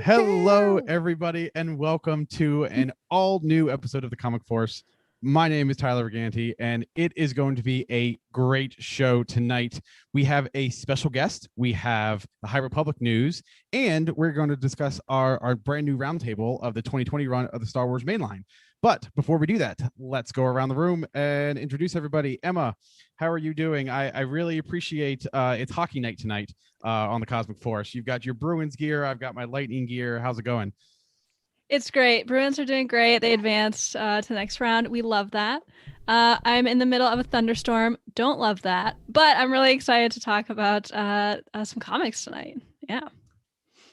Hello, everybody, and welcome to an all-new episode of the Comic Force. My name is Tyler Riganti, and it is going to be a great show tonight. We have a special guest. We have the High Republic news, and we're going to discuss our brand new roundtable of the 2020 run of the Star Wars mainline. But before we do that, let's go around the room and introduce everybody. Emma, how are you doing? I really appreciate it's hockey night tonight on the Cosmic Force. You've got your Bruins gear. I've got my Lightning gear. How's it going? It's great. Bruins are doing great. They advanced to the next round. We love that. I'm in the middle of a thunderstorm. Don't love that. But I'm really excited to talk about some comics tonight. Yeah.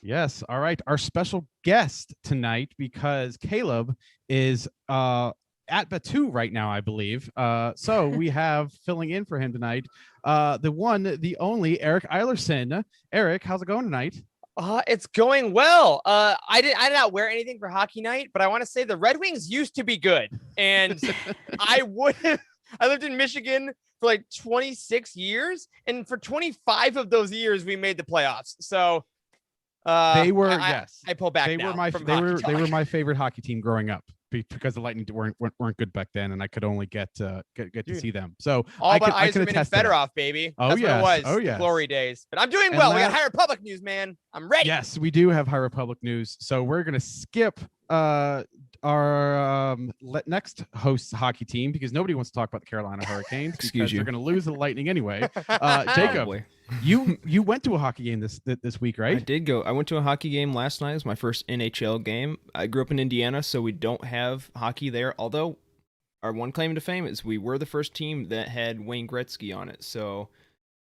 Yes. All right. Our special guest tonight, because Caleb is at Batu right now, I believe. So we have filling in for him tonight, the one, the only Eric Eilersen. Eric, how's it going tonight? It's going well. I did not wear anything for hockey night, but I want to say the Red Wings used to be good. And I lived in Michigan for like 26 years. And for 25 of those years, we made the playoffs. So they were, yes, I pull back. They were my favorite hockey team growing up, because the Lightning weren't good back then, and I could only get to see them. So all about Eiserman and Fedorov, baby. That's what it was. Oh yeah, glory days. But I'm doing well. We got High Republic news, man. I'm ready. Yes, we do have High Republic news. So we're gonna skip our next host's hockey team, because nobody wants to talk about the Carolina Hurricanes. Excuse you. They're gonna lose the Lightning anyway. Jacob, you went to a hockey game this week, right? I did go. I went to a hockey game last night. It was my first NHL game. I grew up in Indiana, so we don't have hockey there. Although our one claim to fame is we were the first team that had Wayne Gretzky on it. So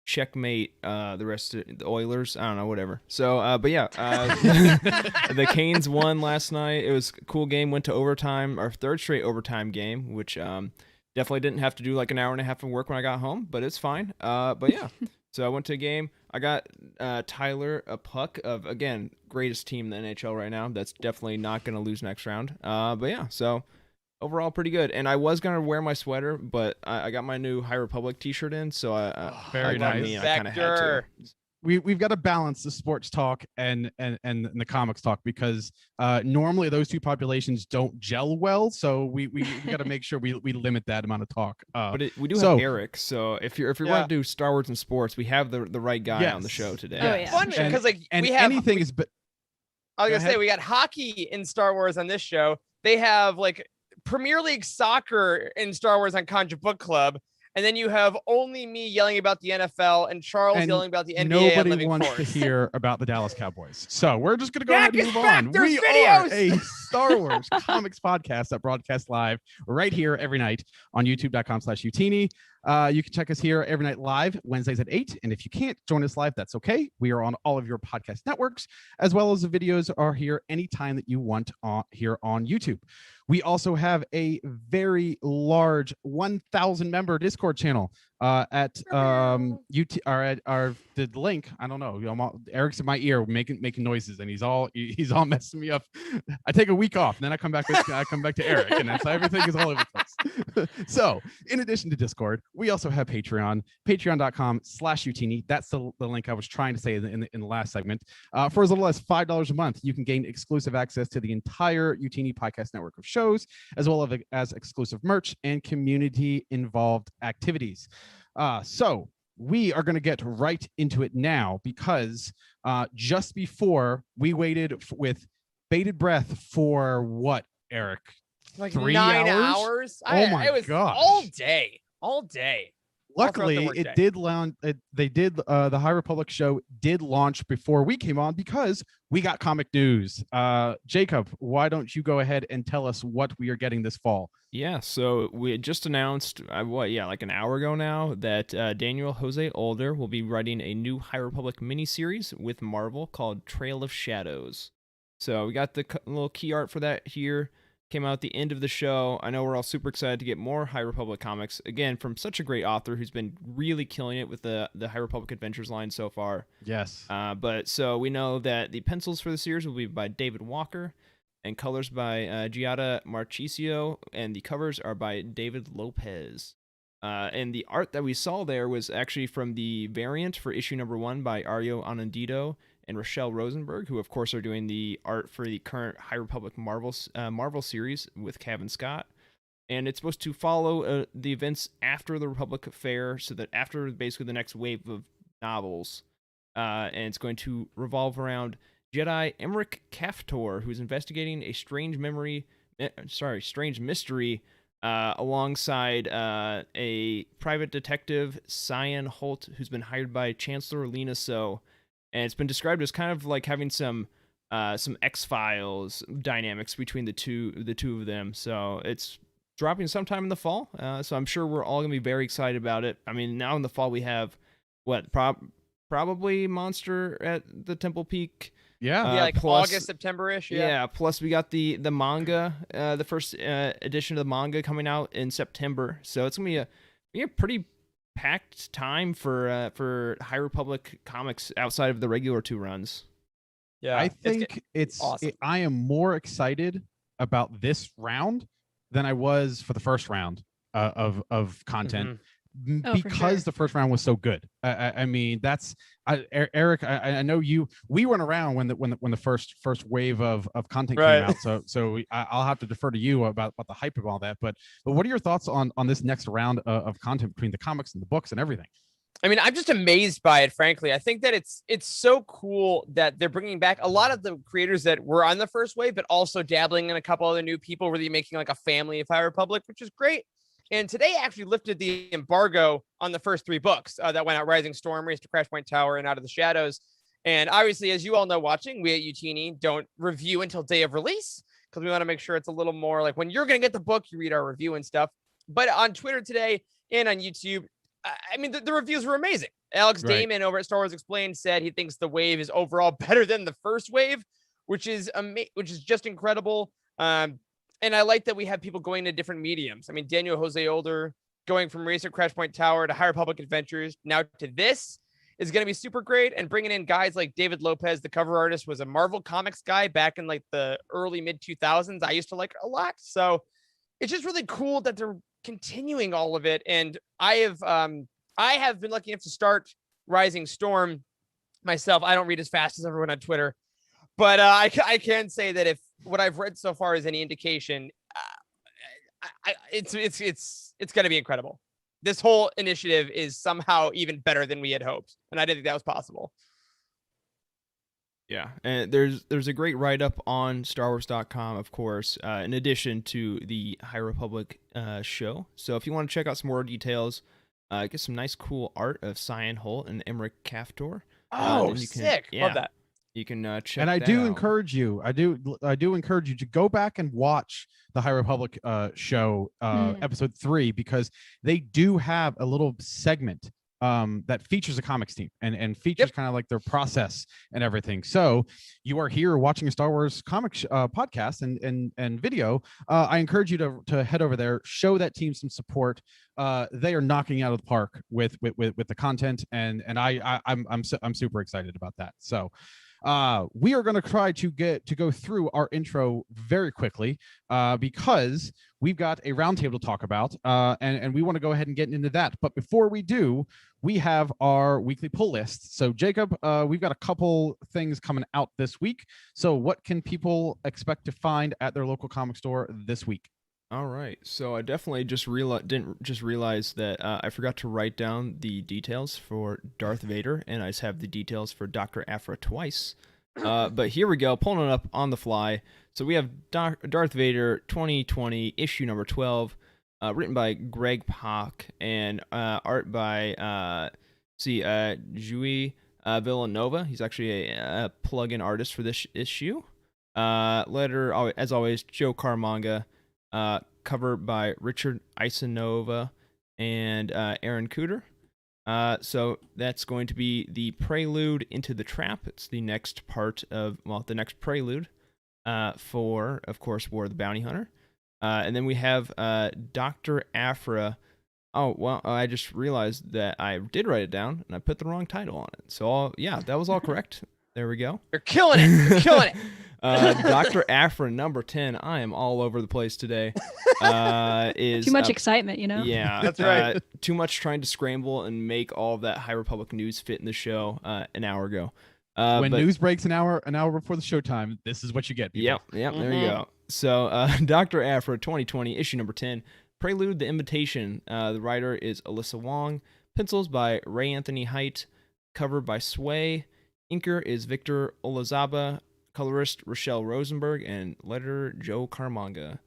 checkmate the rest of the Oilers. I don't know, whatever. So, but yeah, the Canes won last night. It was a cool game. Went to overtime, our third straight overtime game, which definitely didn't have to do like an hour and a half of work when I got home, but it's fine. But yeah. So I went to a game. I got Tyler a puck of, again, greatest team in the NHL right now. That's definitely not going to lose next round. But yeah, so overall pretty good. And I was going to wear my sweater, but I got my new High Republic t-shirt in, so very nice. I kind of had to. We've got to balance the sports talk and the comics talk, because normally those two populations don't gel well. So we got to make sure we limit that amount of talk. But we do have Eric, so if you're going to do Star Wars and sports, we have the right guy on the show today. Oh, yeah. Fun, because we have anything is. I was gonna say we got hockey in Star Wars on this show. They have like Premier League soccer in Star Wars on Contra Book Club. And then you have only me yelling about the NFL and Charles yelling about the NBA. Nobody wants to hear about the Dallas Cowboys. So we're just going to go ahead and move on. We are a Star Wars comics podcast that broadcasts live right here every night on youtube.com/Youtini. You can check us here every night live, Wednesdays at 8. And if you can't join us live, that's okay. We are on all of your podcast networks, as well as the videos are here anytime that you want here on YouTube. We also have a very large 1,000 member Discord channel at the link. I don't know. Eric's in my ear making noises, and he's all messing me up. I take a week off, and then I come back to Eric, and that's everything is all over the place. So in addition to Discord, we also have Patreon, patreon.com/Youtini. That's the link I was trying to say in the last segment. For as little as $5 a month, you can gain exclusive access to the entire Youtini podcast network of shows, as well as exclusive merch and community-involved activities. So we are going to get right into it now, because just before we waited with bated breath for what, Eric? Like 3 9 hours? hours? Oh my It was gosh. all day. Luckily, it did launch. The High Republic show did launch before we came on, because we got comic news. Jacob, why don't you go ahead and tell us what we are getting this fall? Yeah, so we had just announced, like an hour ago now, that Daniel Jose Older will be writing a new High Republic miniseries with Marvel called Trail of Shadows. So we got the little key art for that here. Came out at the end of the show. I know we're all super excited to get more High Republic comics, again, from such a great author who's been really killing it with the High Republic Adventures line so far. Yes. But so we know that the pencils for the series will be by David Walker, and colors by Giada Marchisio, and the covers are by David Lopez. And the art that we saw there was actually from the variant for issue number 1 by Ario Anandito and Rochelle Rosenberg, who of course are doing the art for the current High Republic Marvel series with Cavan Scott. And it's supposed to follow the events after the Republic Fair, so that after basically the next wave of novels, and it's going to revolve around Jedi Emeric Kaftor, who's investigating a strange mystery, alongside a private detective, Cyan Holt, who's been hired by Chancellor Lena So, and it's been described as kind of like having some X-Files dynamics between the two of them. So it's dropping sometime in the fall. So I'm sure we're all gonna be very excited about it. I mean, now in the fall we have probably Monster at the Temple Peak. Yeah, like plus, August, September-ish. Yeah. Plus we got the manga, the first edition of the manga coming out in September. So it's gonna be a pretty packed time for High Republic comics outside of the regular 2 runs. Yeah, I think it's awesome. I am more excited about this round than I was for the first round of content. Oh, for Because sure. the first round was so good. I mean, that's Eric. I know you. We weren't around when the first wave of content came out. So I'll have to defer to you about the hype of all that. But what are your thoughts on this next round of content between the comics and the books and everything? I mean, I'm just amazed by it, frankly. I think that it's so cool that they're bringing back a lot of the creators that were on the first wave, but also dabbling in a couple other new people, really making like a family of High Republic, which is great. And today actually lifted the embargo on the first 3 books that went out: Rising Storm, Race to Crash Point Tower, and Out of the Shadows. And obviously, as you all know watching, we at Youtini don't review until day of release because we want to make sure it's a little more like when you're going to get the book, you read our review and stuff. But on Twitter today and on YouTube, I mean, the reviews were amazing. Alex Damon over at Star Wars Explained said he thinks the wave is overall better than the first wave, which is just incredible. And I like that we have people going to different mediums. I mean, Daniel Jose Older going from Racer Crash Point Tower to High Republic Adventures now to this is going to be super great. And bringing in guys like David Lopez, the cover artist, was a Marvel Comics guy back in like the early mid 2000s. I used to like it a lot. So it's just really cool that they're continuing all of it. And I have been lucky enough to start Rising Storm myself. I don't read as fast as everyone on Twitter, but I can say that if what I've read so far is any indication, it's going to be incredible. This whole initiative is somehow even better than we had hoped, and I didn't think that was possible. Yeah, and there's a great write-up on StarWars.com, of course, in addition to the High Republic show. So if you want to check out some more details, get some nice cool art of Cyan Holt and Emeric Kaftor. Sick! Yeah, love that. You can check. And I that do out. encourage you. I do encourage you to go back and watch the High Republic show episode 3, because they do have a little segment that features a comics team and features kind of like their process and everything. So you are here watching a Star Wars comics podcast and video. I encourage you to head over there, show that team some support. They are knocking out of the park with the content, and I'm super excited about that. So we are going to try to go through our intro very quickly because we've got a roundtable to talk about, and we want to go ahead and get into that. But before we do, we have our weekly pull list. So Jacob, we've got a couple things coming out this week. So what can people expect to find at their local comic store this week? All right, so I definitely didn't realize that I forgot to write down the details for Darth Vader, and I just have the details for Dr. Aphra twice. But here we go, pulling it up on the fly. So we have Darth Vader 2020 issue number 12, written by Greg Pak and art by Jui Villanova. He's actually a plug-in artist for this issue. Letter, as always, Joe Carmanga. Cover by Richard Isanova and Aaron Cooter. So that's going to be the prelude into the trap. It's the next part of, the next prelude for, of course, War of the Bounty Hunter. And then we have Dr. Aphra. Oh, well, I just realized that I did write it down and I put the wrong title on it. So, that was all correct. There we go. You're killing it. You're killing it. Dr. Aphra number 10. I am all over the place today. Is too much excitement, Yeah, that's right. Too much trying to scramble and make all of that High Republic news fit in the show an hour ago. When but- news breaks an hour before the showtime, this is what you get. People. Yep, there you go. So, Dr. Afro 2020, issue number 10, Prelude, The Invitation. The writer is Alyssa Wong. Pencils by Ray Anthony Height. Cover by Sway. Inker is Victor Olazaba. Colorist Rochelle Rosenberg. And letterer Joe Carmanga.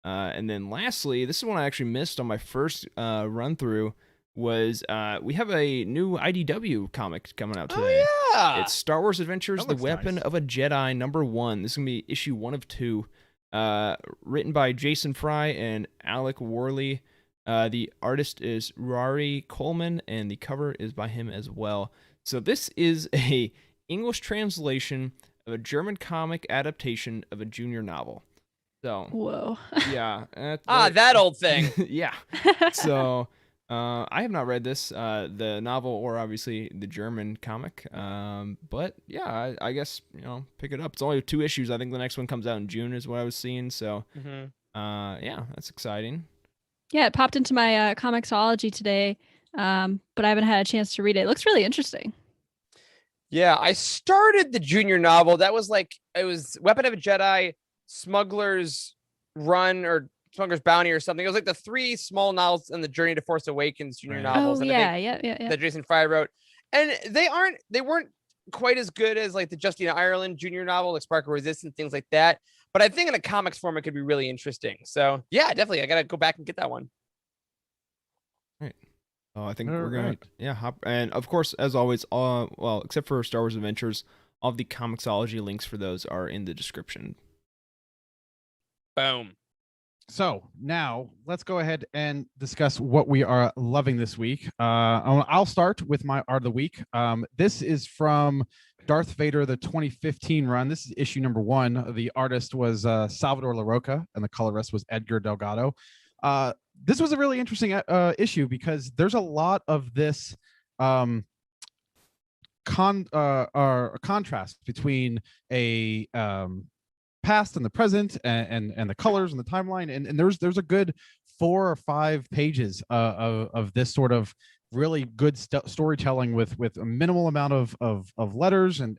And then lastly, this is one I actually missed on my first run through, was we have a new IDW comic coming out today. Oh, yeah. It's Star Wars Adventures, That The looks Weapon nice. of a Jedi, #1. This is going to be issue 1 of 2. Written by Jason Fry and Alec Worley. The artist is Rory Coleman, and the cover is by him as well. So this is a English translation of a German comic adaptation of a junior novel. So, Whoa. yeah. That old thing. Yeah. So, I have not read this, the novel or obviously the German comic. But yeah, I guess, pick it up. It's only 2 issues. I think the next one comes out in June is what I was seeing. So, yeah, that's exciting. Yeah, it popped into my Comixology today, but I haven't had a chance to read it. It looks really interesting. Yeah, I started the junior novel. That was it was Weapon of a Jedi, Smuggler's Run, or Smuggler's Bounty or something. It was like the 3 small novels in the Journey to Force Awakens junior novels. Oh, yeah. That Jason Fry wrote. And they weren't quite as good as like the Justina Ireland junior novel, like Spark of Resistance, things like that. But I think in a comics form, it could be really interesting. So yeah, definitely. I got to go back and get that one. Right. Oh, I think All we're going right. to, hop. And of course, as always, well, except for Star Wars Adventures, all of the Comixology links for those are in the description. Boom. So now let's go ahead and discuss what we are loving this week. I'll start with my art of the week. This is from Darth Vader, the 2015 run. This is issue number 1. The artist was Salvador LaRocca, and the colorist was Edgar Delgado. This was a really interesting issue because there's a lot of this contrast between a past and the present and the colors and the timeline, and there's a good 4 or 5 pages of this sort of really good storytelling with a minimal amount of letters and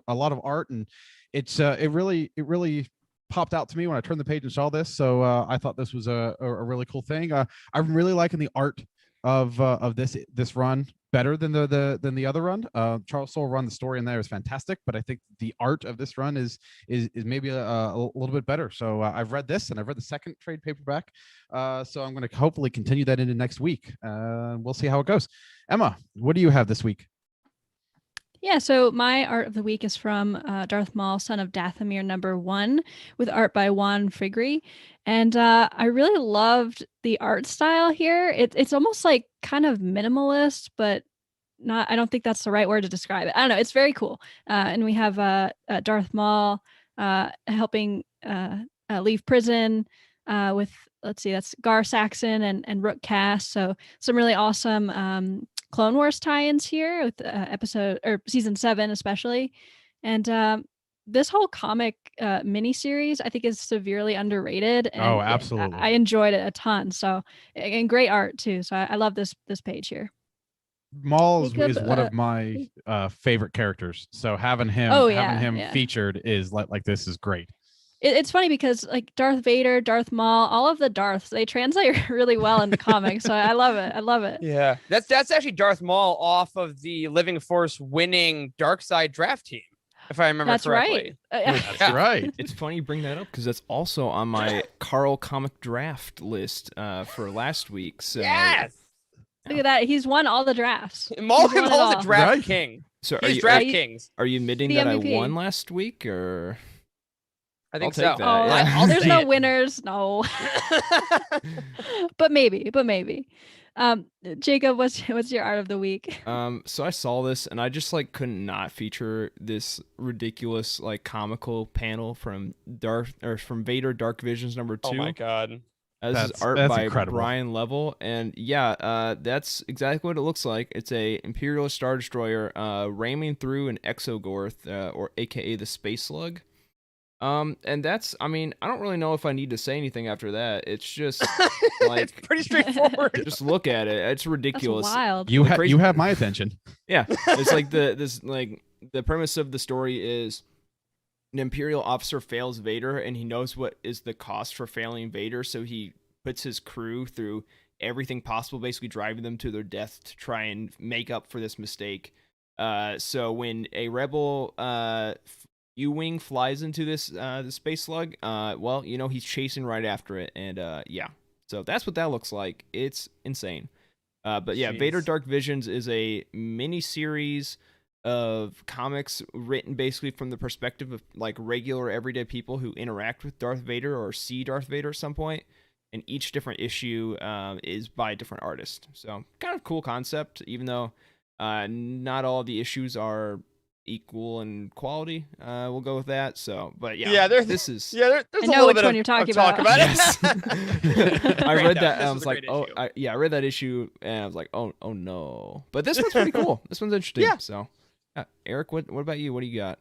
a lot of art, and it really popped out to me when I turned the page and saw this. So I thought this was a really cool thing. I'm really liking the art of this run better than the other run. Charles Soule run, the story in there is fantastic, but I think the art of this run is maybe a little bit better. So I've read this, and I've read the second trade paperback. So I'm going to hopefully continue that into next week. We'll see how it goes. Emma, what do you have this week? Yeah, so my art of the week is from Darth Maul, Son of Dathomir #1, with art by Juan Frigri. And I really loved the art style here. It's almost like kind of minimalist, but I don't think that's the right word to describe it. I don't know. It's very cool. And we have Darth Maul helping leave prison with, let's see, that's Gar Saxon and Rook Cass. So some really awesome Clone Wars tie-ins here with season 7 especially, and this whole comic miniseries I think is severely underrated. And Absolutely. I enjoyed it a ton. So, and great art too. So I love this page here. Maul is one of my favorite characters. So having him featured is like this is great. It's funny because like Darth Vader, Darth Maul, all of the Darths, they translate really well in the comics. So I love it. I love it. Yeah, that's actually Darth Maul off of the Living Force winning Darkseid draft team, if I remember correctly. Right. That's right. It's funny you bring that up because that's also on my Carl comic draft list for last week. So Yes. Look at that. He's won all the drafts. Maul's He's won it all. a draft Right. king. So He's draft you- kings. are you admitting The that MVP. I won last week, or I think I'll take so. that. Oh, Yeah. I'll there's say no it. winners. No. but maybe. Jacob, what's your art of the week? So I saw this and I just like couldn't not feature this ridiculous like comical panel from Vader Dark Visions #2. Oh my god. This is art That's by incredible. Brian Level, and yeah, that's exactly what it looks like. It's a Imperial Star Destroyer ramming through an Exogorth, or AKA the Space Slug. And that's, I mean, I don't really know if I need to say anything after that. It's just like It's pretty straightforward. just look at it. It's That's ridiculous. wild. You crazy- have my attention. Yeah, it's like this like the premise of the story is an Imperial officer fails Vader, and he knows what is the cost for failing Vader, so he puts his crew through everything possible, basically driving them to their death to try and make up for this mistake. So when a rebel U-wing flies into the space slug, well, he's chasing right after it, and yeah. So that's what that looks like. It's insane. But yeah, Jeez. Vader Dark Visions is a mini-series of comics written basically from the perspective of like regular everyday people who interact with Darth Vader or see Darth Vader at some point. And each different issue is by a different artist. So kind of cool concept, even though not all the issues are equal in quality. We'll go with that. So, but yeah, there's there's a I know little which bit one of you're talking talk about. it. I read that and I This was a like, great oh, issue. I read that issue and I was like, oh no. But this one's pretty cool. This one's interesting. Yeah. So, Eric, what about you? What do you got?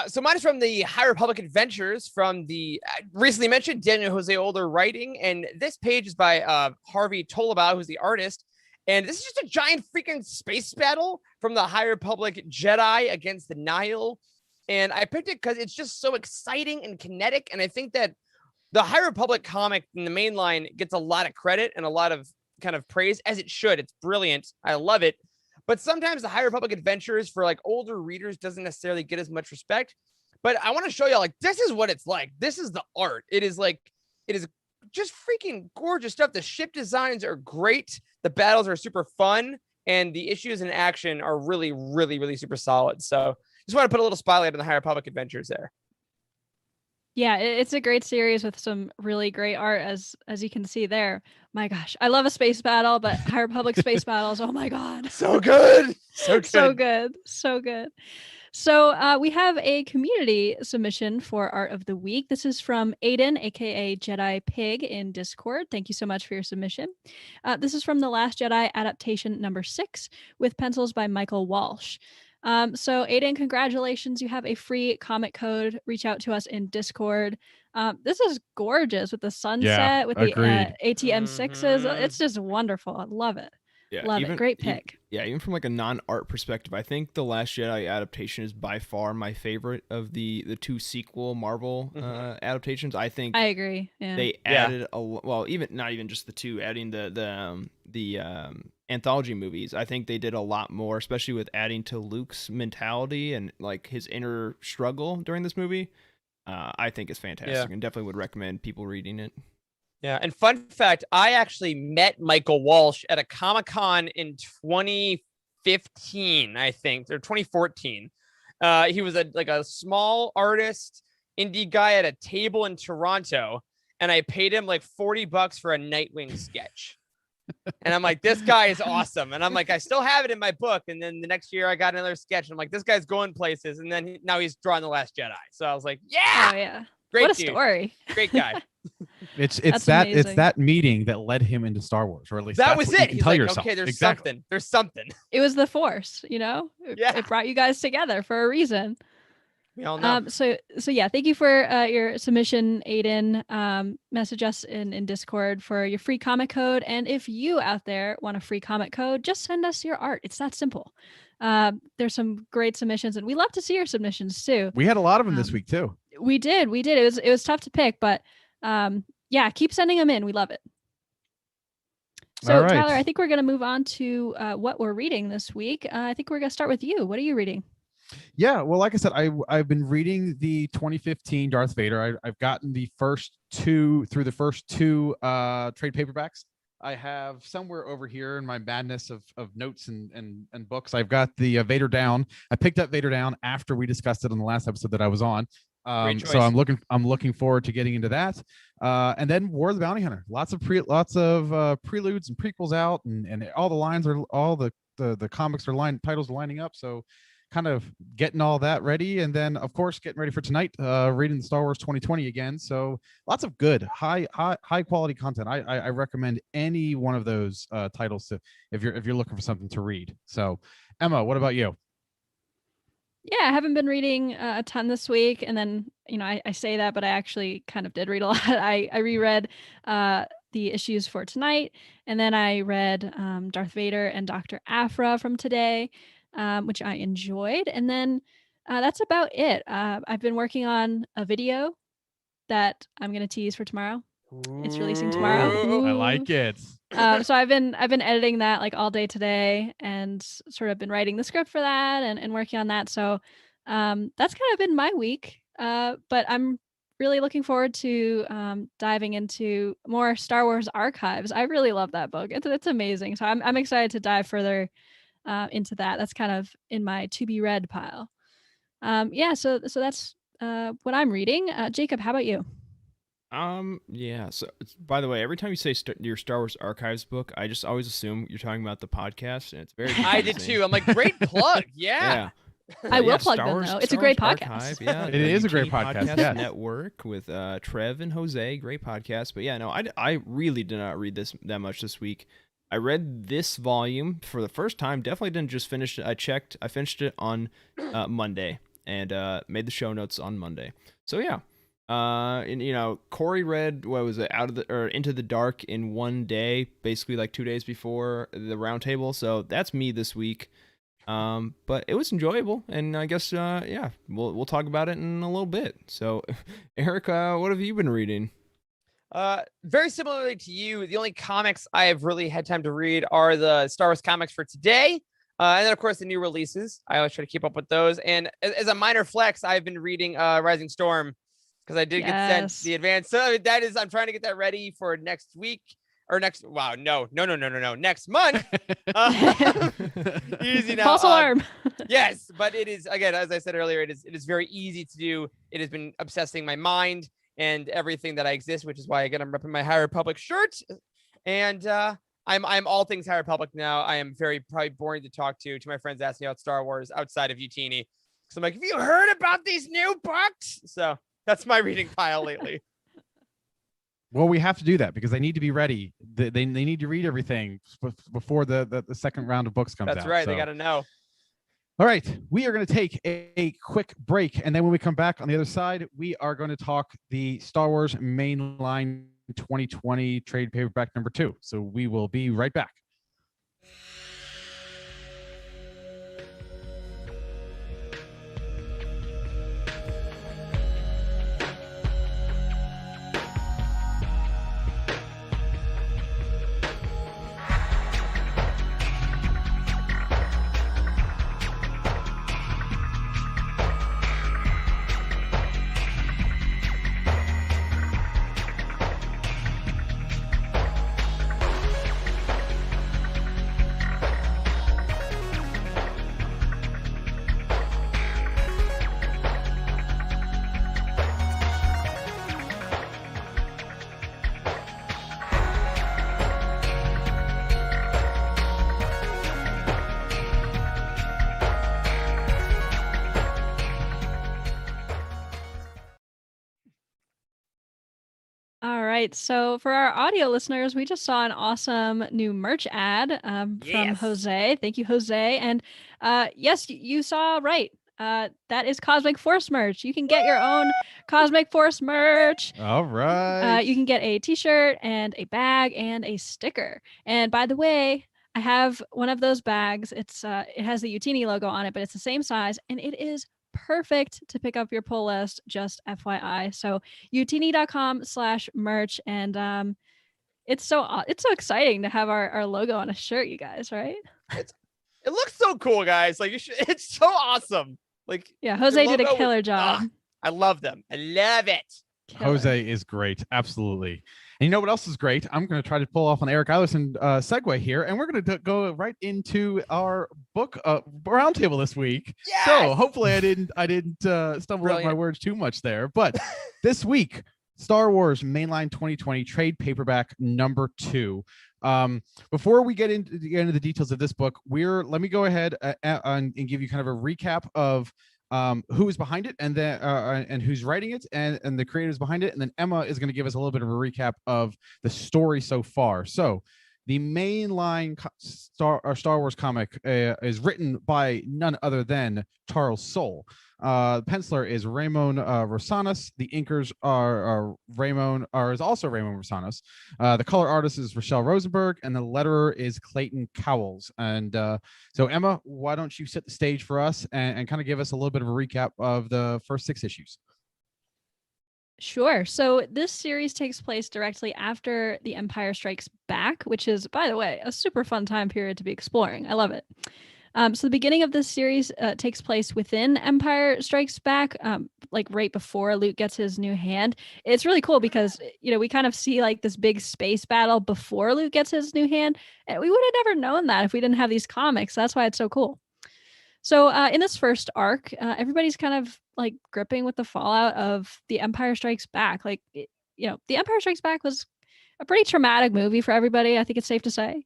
So mine is from the High Republic Adventures from the recently mentioned Daniel Jose Older writing, and this page is by Harvey Tolabau, who's the artist. And this is just a giant freaking space battle from the High Republic Jedi against the Nihil. And I picked it because it's just so exciting and kinetic. And I think that the High Republic comic in the main line gets a lot of credit and a lot of kind of praise, as it should. It's brilliant. I love it. But sometimes the High Republic Adventures for like older readers doesn't necessarily get as much respect. But I want to show y'all, like, this is what it's like. This is the art. It is just freaking gorgeous stuff. The ship designs are great. The battles are super fun. And the issues in action are really, really, really super solid. So just want to put a little spotlight on the High Republic Adventures there. Yeah, it's a great series with some really great art, as you can see there. My gosh, I love a space battle, but High Republic space battles, oh my god, So good. So good. so good, so good. So we have a community submission for Art of the Week. This is from Aiden, aka Jedi Pig, in Discord. Thank you so much for your submission. This is from The Last Jedi adaptation number 6 with pencils by Michael Walsh. So Aiden, congratulations. You have a free comic code. Reach out to us in Discord. This is gorgeous with the sunset, with agreed. the ATM 6s. Mhm. It's just wonderful. I love it. Yeah, Love it. Great pick. Even from like a non-art perspective, I think The Last Jedi adaptation is by far my favorite of the two sequel Marvel adaptations. I think I agree. Yeah. they added even not even just the two, adding the anthology movies. I think they did a lot more, especially with adding to Luke's mentality and like his inner struggle during this movie. I think it's fantastic and definitely would recommend people reading it. Yeah, and fun fact, I actually met Michael Walsh at a Comic-Con in 2015, I think, or 2014. He was a small artist, indie guy at a table in Toronto, and I paid him like $40 for a Nightwing sketch. And I'm like, this guy is awesome. And I'm like, I still have it in my book. And then the next year I got another sketch. And I'm like, this guy's going places. And then now he's drawing The Last Jedi. So I was like, yeah. Oh yeah. Great What a dude. story. Great guy. It's That's that amazing. it's that meeting that led him into Star Wars, or at least That that's was what you it. can He's tell like, yourself. okay, there's Exactly. something. There's something. It was the Force, It Yeah. brought you guys together for a reason. We all know. So yeah, thank you for your submission, Aiden. Message us in Discord for your free comic code. And if you out there want a free comic code, just send us your art. It's that simple. There's some great submissions, and we love to see your submissions too. We had a lot of them this week too. We did. It was tough to pick, but yeah, keep sending them in. We love it. So All right. Tyler, I think we're going to move on to what we're reading this week. I think we're going to start with you. What are you reading? Yeah, well, like I said, I've been reading the 2015 Darth Vader. I've gotten the first two trade paperbacks. I have somewhere over here in my madness of notes and books, I've got the Vader Down. I picked up Vader Down after we discussed it on the last episode that I was on. So I'm looking forward to getting into that. And then War of the Bounty Hunter. Lots of preludes and prequels out, and all the lines are all the comics are titles are lining up. So kind of getting all that ready, and then of course getting ready for tonight, reading the Star Wars 2020 again. So lots of good high quality content. I recommend any one of those titles if you're looking for something to read. So Emma, what about you? Yeah, I haven't been reading a ton this week, and then I say that, but I actually kind of did read a lot. I reread the issues for tonight, and then I read Darth Vader and Dr. Aphra from today. which I enjoyed. And then that's about it. I've been working on a video that I'm going to tease for tomorrow. It's releasing tomorrow. Ooh. I like it. So I've been editing that like all day today, and sort of been writing the script for that and working on that. So that's kind of been my week. But I'm really looking forward to diving into more Star Wars archives. I really love that book. It's amazing. So I'm excited to dive further into that. That's kind of in my to be read pile. Yeah. So that's what I'm reading. Jacob, how about you? Yeah. So, by the way, every time you say your Star Wars Archives book, I just always assume you're talking about the podcast, and it's very. I did confusing. too. I'm like, great plug. Yeah. I will Yeah, plug Star them Wars- though. It's a Star great Wars podcast. Archive, yeah, It the is a great Youtini podcast, yes. Network with Trev and Jose, great podcast. But yeah, no, I really did not read that much this week. I read this volume for the first time. Definitely didn't just finish it. I finished it on Monday and made the show notes on Monday. So yeah. And Corey read what was it, Into the Dark in one day, basically like 2 days before the Roundtable. So that's me this week. But it was enjoyable, and I guess yeah, we'll talk about it in a little bit. So, Eric, what have you been reading? Very similarly to you, the only comics I have really had time to read are the Star Wars comics for today. And then, of course, the new releases. I always try to keep up with those. And as a minor flex, I've been reading Rising Storm because I did get sent the advance. So I'm trying to get that ready for next week or next. Wow, no, next month. Easy now. False alarm. Yes, but it is, again, as I said earlier, it is very easy to do. It has been obsessing my mind and everything that I exist, which is why, again, I'm repping my High Republic shirt. And I'm all things High Republic now. I am probably boring to talk to my friends asking about Star Wars outside of Youtini. So I'm like, have you heard about these new books? So that's my reading pile lately. Well, we have to do that because they need to be ready. They need to read everything before the second round of books comes out. That's right. So. They got to know. All right. We are going to take a quick break. And then when we come back on the other side, we are going to talk the Star Wars Mainline 2020 trade paperback number 2. So we will be right back. All right. So for our audio listeners, we just saw an awesome new merch ad from Yes. Jose. Thank you, Jose. And yes, you saw right. That is Cosmic Force merch. You can get your own Cosmic Force merch. All right. You can get a t-shirt and a bag and a sticker. And by the way, I have one of those bags. It has the Youtini logo on it, but it's the same size, and it is perfect to pick up your pull list, just FYI. So youtini.com/merch, and it's so exciting to have our logo on a shirt, you guys, right? It looks so cool, guys. Like it's so awesome. Like, yeah, Jose did a logo killer job. I love them. I love it. Killer. Jose is great. Absolutely. And you know what else is great? I'm going to try to pull off an Eric Eilersen segue here, and we're going to go right into our book roundtable this week. Yes! So hopefully I didn't stumble over my words too much there. But this week, Star Wars Mainline 2020 trade paperback number 2. Before we get into the details of this book, let me go ahead and give you kind of a recap of who is behind it, and then and who's writing it, and the creators behind it, and then Emma is going to give us a little bit of a recap of the story so far. So, The mainline Star Wars comic is written by none other than Charles Soule. The penciler is Ramon Rosanas. The inkers is also Ramon Rosanas. The color artist is Rochelle Rosenberg, and the letterer is Clayton Cowles. And so, Emma, why don't you set the stage for us and kind of give us a little bit of a recap of the first 6 issues? Sure. So this series takes place directly after The Empire Strikes Back, which is, by the way, a super fun time period to be exploring. I love it. So the beginning of this series takes place within Empire Strikes Back, like right before Luke gets his new hand. It's really cool because, we kind of see like this big space battle before Luke gets his new hand. And we would have never known that if we didn't have these comics. That's why it's so cool. So in this first arc, everybody's kind of like gripping with the fallout of The Empire Strikes Back. Like, The Empire Strikes Back was a pretty traumatic movie for everybody. I think it's safe to say.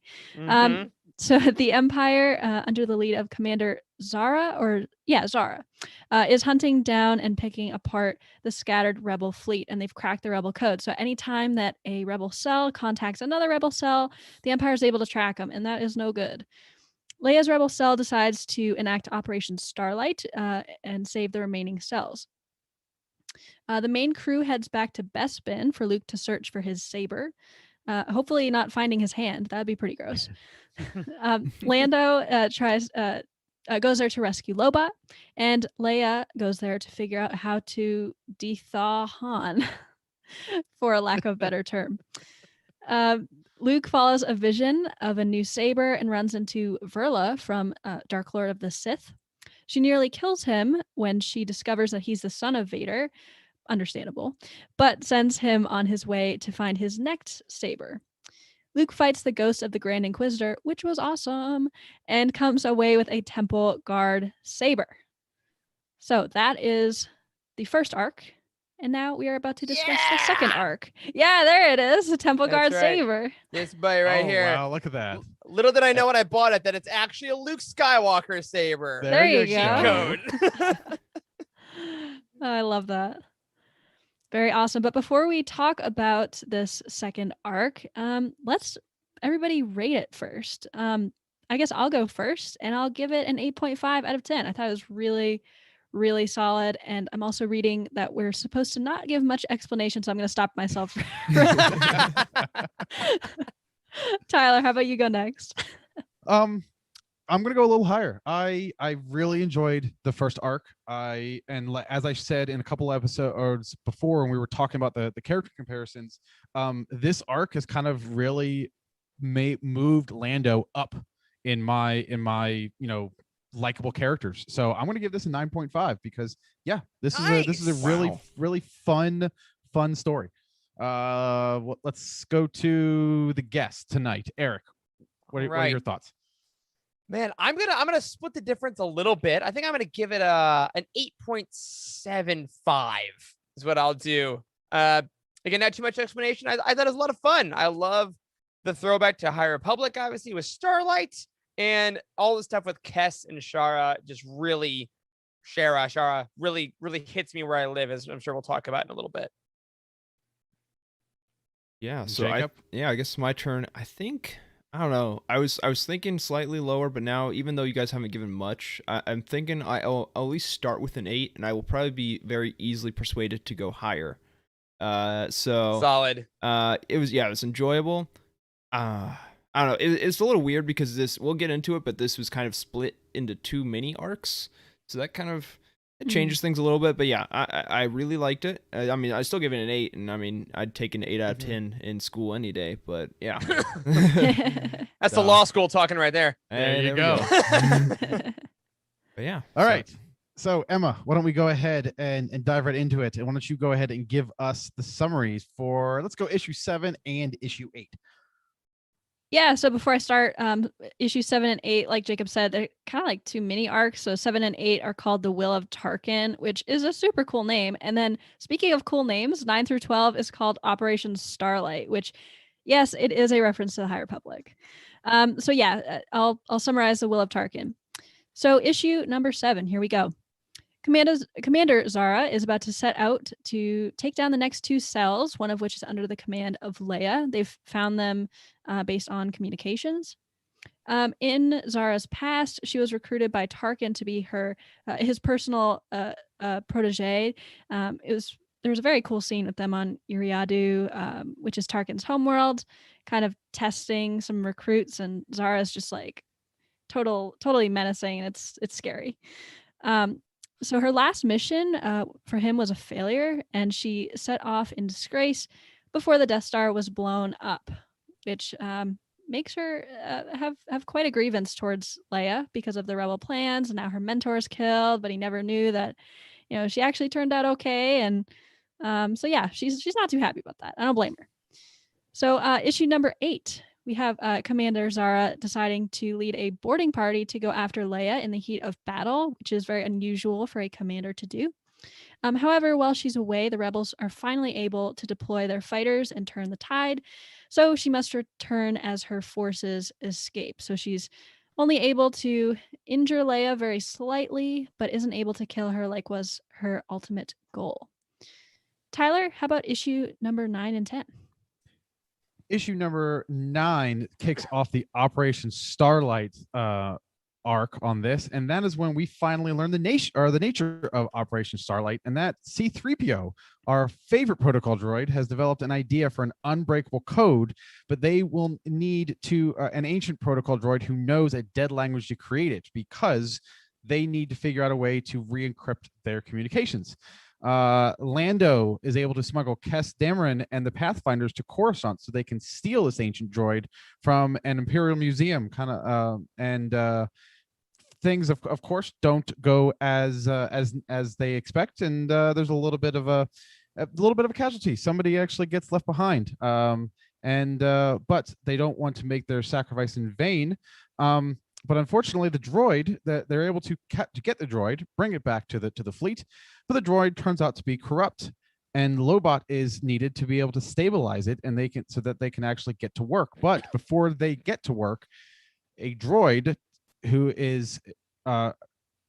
So the Empire, under the lead of Commander Zara, is hunting down and picking apart the scattered rebel fleet, and they've cracked the rebel code. So anytime that a rebel cell contacts another rebel cell, the Empire is able to track them, and that is no good. Leia's rebel cell decides to enact Operation Starlight and save the remaining cells. The main crew heads back to Bespin for Luke to search for his saber, hopefully not finding his hand. That'd be pretty gross. Lando goes there to rescue Lobot, and Leia goes there to figure out how to dethaw Han, for a lack of a better term. Luke follows a vision of a new saber and runs into Verla from Dark Lord of the Sith. She nearly kills him when she discovers that he's the son of Vader, understandable, but sends him on his way to find his next saber. Luke fights the ghost of the Grand Inquisitor, which was awesome, and comes away with a Temple Guard saber. So that is the first arc. And now we are about to discuss the second arc. Yeah, there it is. The Temple Guard saber. This boy right here. Wow, look at that. Little did I know when I bought it that it's actually a Luke Skywalker saber. There you go. I love that. Very awesome. But before we talk about this second arc, let's everybody rate it first. I guess I'll go first, and I'll give it an 8.5 out of 10. I thought it was really, really solid. And I'm also reading that we're supposed to not give much explanation, so I'm going to stop myself. Tyler, how about you go next? I'm gonna go a little higher. I really enjoyed the first arc. As I said in a couple episodes before when we were talking about the character comparisons, this arc has kind of really moved Lando up in my likable characters. So I'm gonna give this a 9.5 because this is a really fun story. Let's go to the guest tonight, Eric. What are your thoughts? Man, I'm gonna split the difference a little bit. I think I'm gonna give it an 8.75 is what I'll do. Again, not too much explanation. I thought it was a lot of fun. I love the throwback to High Republic, obviously, with Starlight, and all the stuff with Kess and Shara just really hits me where I live, as I'm sure we'll talk about in a little bit. Yeah, so I guess my turn. I don't know. I was thinking slightly lower, but now, even though you guys haven't given much, I'm thinking I'll at least start with an 8, and I will probably be very easily persuaded to go higher. So solid. It was enjoyable. I don't know. It's a little weird because we'll get into it, but this was kind of split into 2 mini arcs, so that kind of changes things a little bit. But yeah, I really liked it. I mean, I still give it an 8, and I mean, I'd take an 8 out of 10 in school any day. But yeah, that's the law school talking right there. There you go. But yeah. All right. So Emma, why don't we go ahead and dive right into it? And why don't you go ahead and give us the summaries for, let's go issue 7 and issue 8. Yeah, so before I start, issue 7 and 8, like Jacob said, they're kind of like 2 mini arcs. So 7 and 8 are called The Will of Tarkin, which is a super cool name. And then speaking of cool names, 9 through 12 is called Operation Starlight, which, yes, it is a reference to the High Republic. So yeah, I'll summarize The Will of Tarkin. So issue number 7, here we go. Commander Zara is about to set out to take down the next 2 cells, one of which is under the command of Leia. They've found them based on communications. In Zara's past, she was recruited by Tarkin to be his personal protege. There was a very cool scene with them on Iriadu, which is Tarkin's homeworld, kind of testing some recruits, and Zara's just like totally menacing, and it's scary. So her last mission for him was a failure, and she set off in disgrace before the Death Star was blown up, which makes her have quite a grievance towards Leia because of the rebel plans. And now her mentor's killed, but he never knew that, she actually turned out okay. And so yeah, she's not too happy about that. I don't blame her. So issue number 8. We have Commander Zara deciding to lead a boarding party to go after Leia in the heat of battle, which is very unusual for a commander to do. However, while she's away, the rebels are finally able to deploy their fighters and turn the tide, so she must return as her forces escape. So she's only able to injure Leia very slightly, but isn't able to kill her like was her ultimate goal. Tyler, how about issue number 9 and 10? Issue number 9 kicks off the Operation Starlight arc on this, and that is when we finally learn the nature of Operation Starlight, and that C-3PO, our favorite protocol droid, has developed an idea for an unbreakable code, but they will need to an ancient protocol droid who knows a dead language to create it, because they need to figure out a way to re-encrypt their communications. Lando is able to smuggle Kes Dameron and the Pathfinders to Coruscant so they can steal this ancient droid from an Imperial Museum, and things of course don't go as they expect, and there's a little bit of a casualty. Somebody actually gets left behind, but they don't want to make their sacrifice in vain. But unfortunately, the droid, that they're able to get the droid, bring it back to the fleet, but the droid turns out to be corrupt, and Lobot is needed to be able to stabilize it, and so that they can actually get to work. But before they get to work, a droid who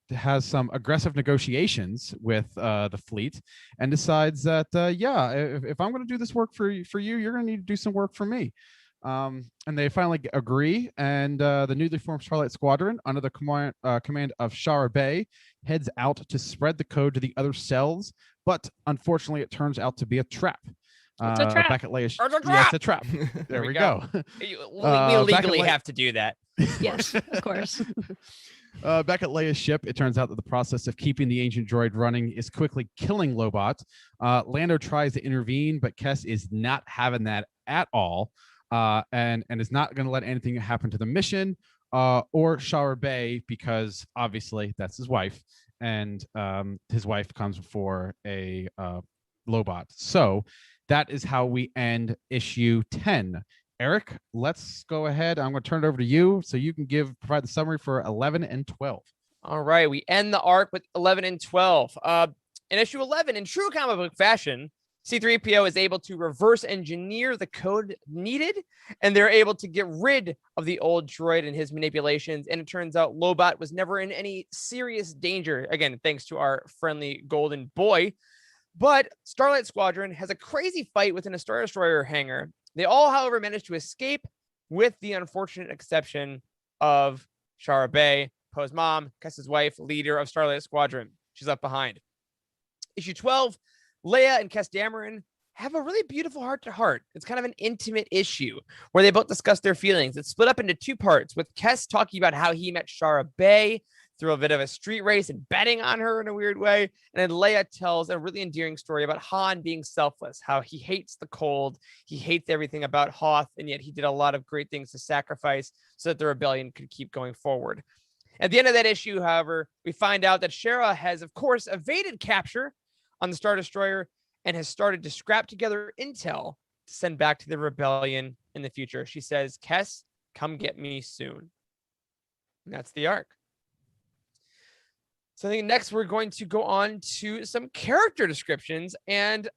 has some aggressive negotiations with the fleet, and decides that if I'm going to do this work for you, you're going to need to do some work for me. And they finally agree, and the newly formed Starlight Squadron, under the command of Shara Bey, heads out to spread the code to the other cells. But unfortunately, it turns out to be a trap. It's a trap. Back at Leia's, it's a trap. There we go. We legally have to do that. Yes, of course. Back at Leia's ship, it turns out that the process of keeping the ancient droid running is quickly killing Lobot. Lando tries to intervene, but Kes is not having that at all. And is not going to let anything happen to the mission or Shara Bey, because obviously that's his wife, and his wife comes before a Lobot. So that is how we end issue 10. Eric, let's go ahead. I'm going to turn it over to you so you can provide the summary for 11 and 12. All right, we end the arc with 11 and 12. In issue 11, in true comic book fashion, C-3PO is able to reverse engineer the code needed, and they're able to get rid of the old droid and his manipulations. And it turns out Lobot was never in any serious danger, again, thanks to our friendly golden boy. But Starlight Squadron has a crazy fight within a Star Destroyer hangar. They all, however, manage to escape, with the unfortunate exception of Shara Bey, Poe's mom, Kes's wife, leader of Starlight Squadron. She's left behind. Issue 12, Leia and Kes Dameron have a really beautiful heart-to-heart. It's kind of an intimate issue where they both discuss their feelings. It's split up into 2 parts, with Kes talking about how he met Shara Bey through a bit of a street race and betting on her in a weird way. And then Leia tells a really endearing story about Han being selfless, how he hates the cold, he hates everything about Hoth, and yet he did a lot of great things to sacrifice so that the rebellion could keep going forward. At the end of that issue, however, we find out that Shara has, of course, evaded capture on the Star Destroyer and has started to scrap together intel to send back to the rebellion in the future. She says, Kes, come get me soon. And that's the arc. So I think next we're going to go on to some character descriptions, and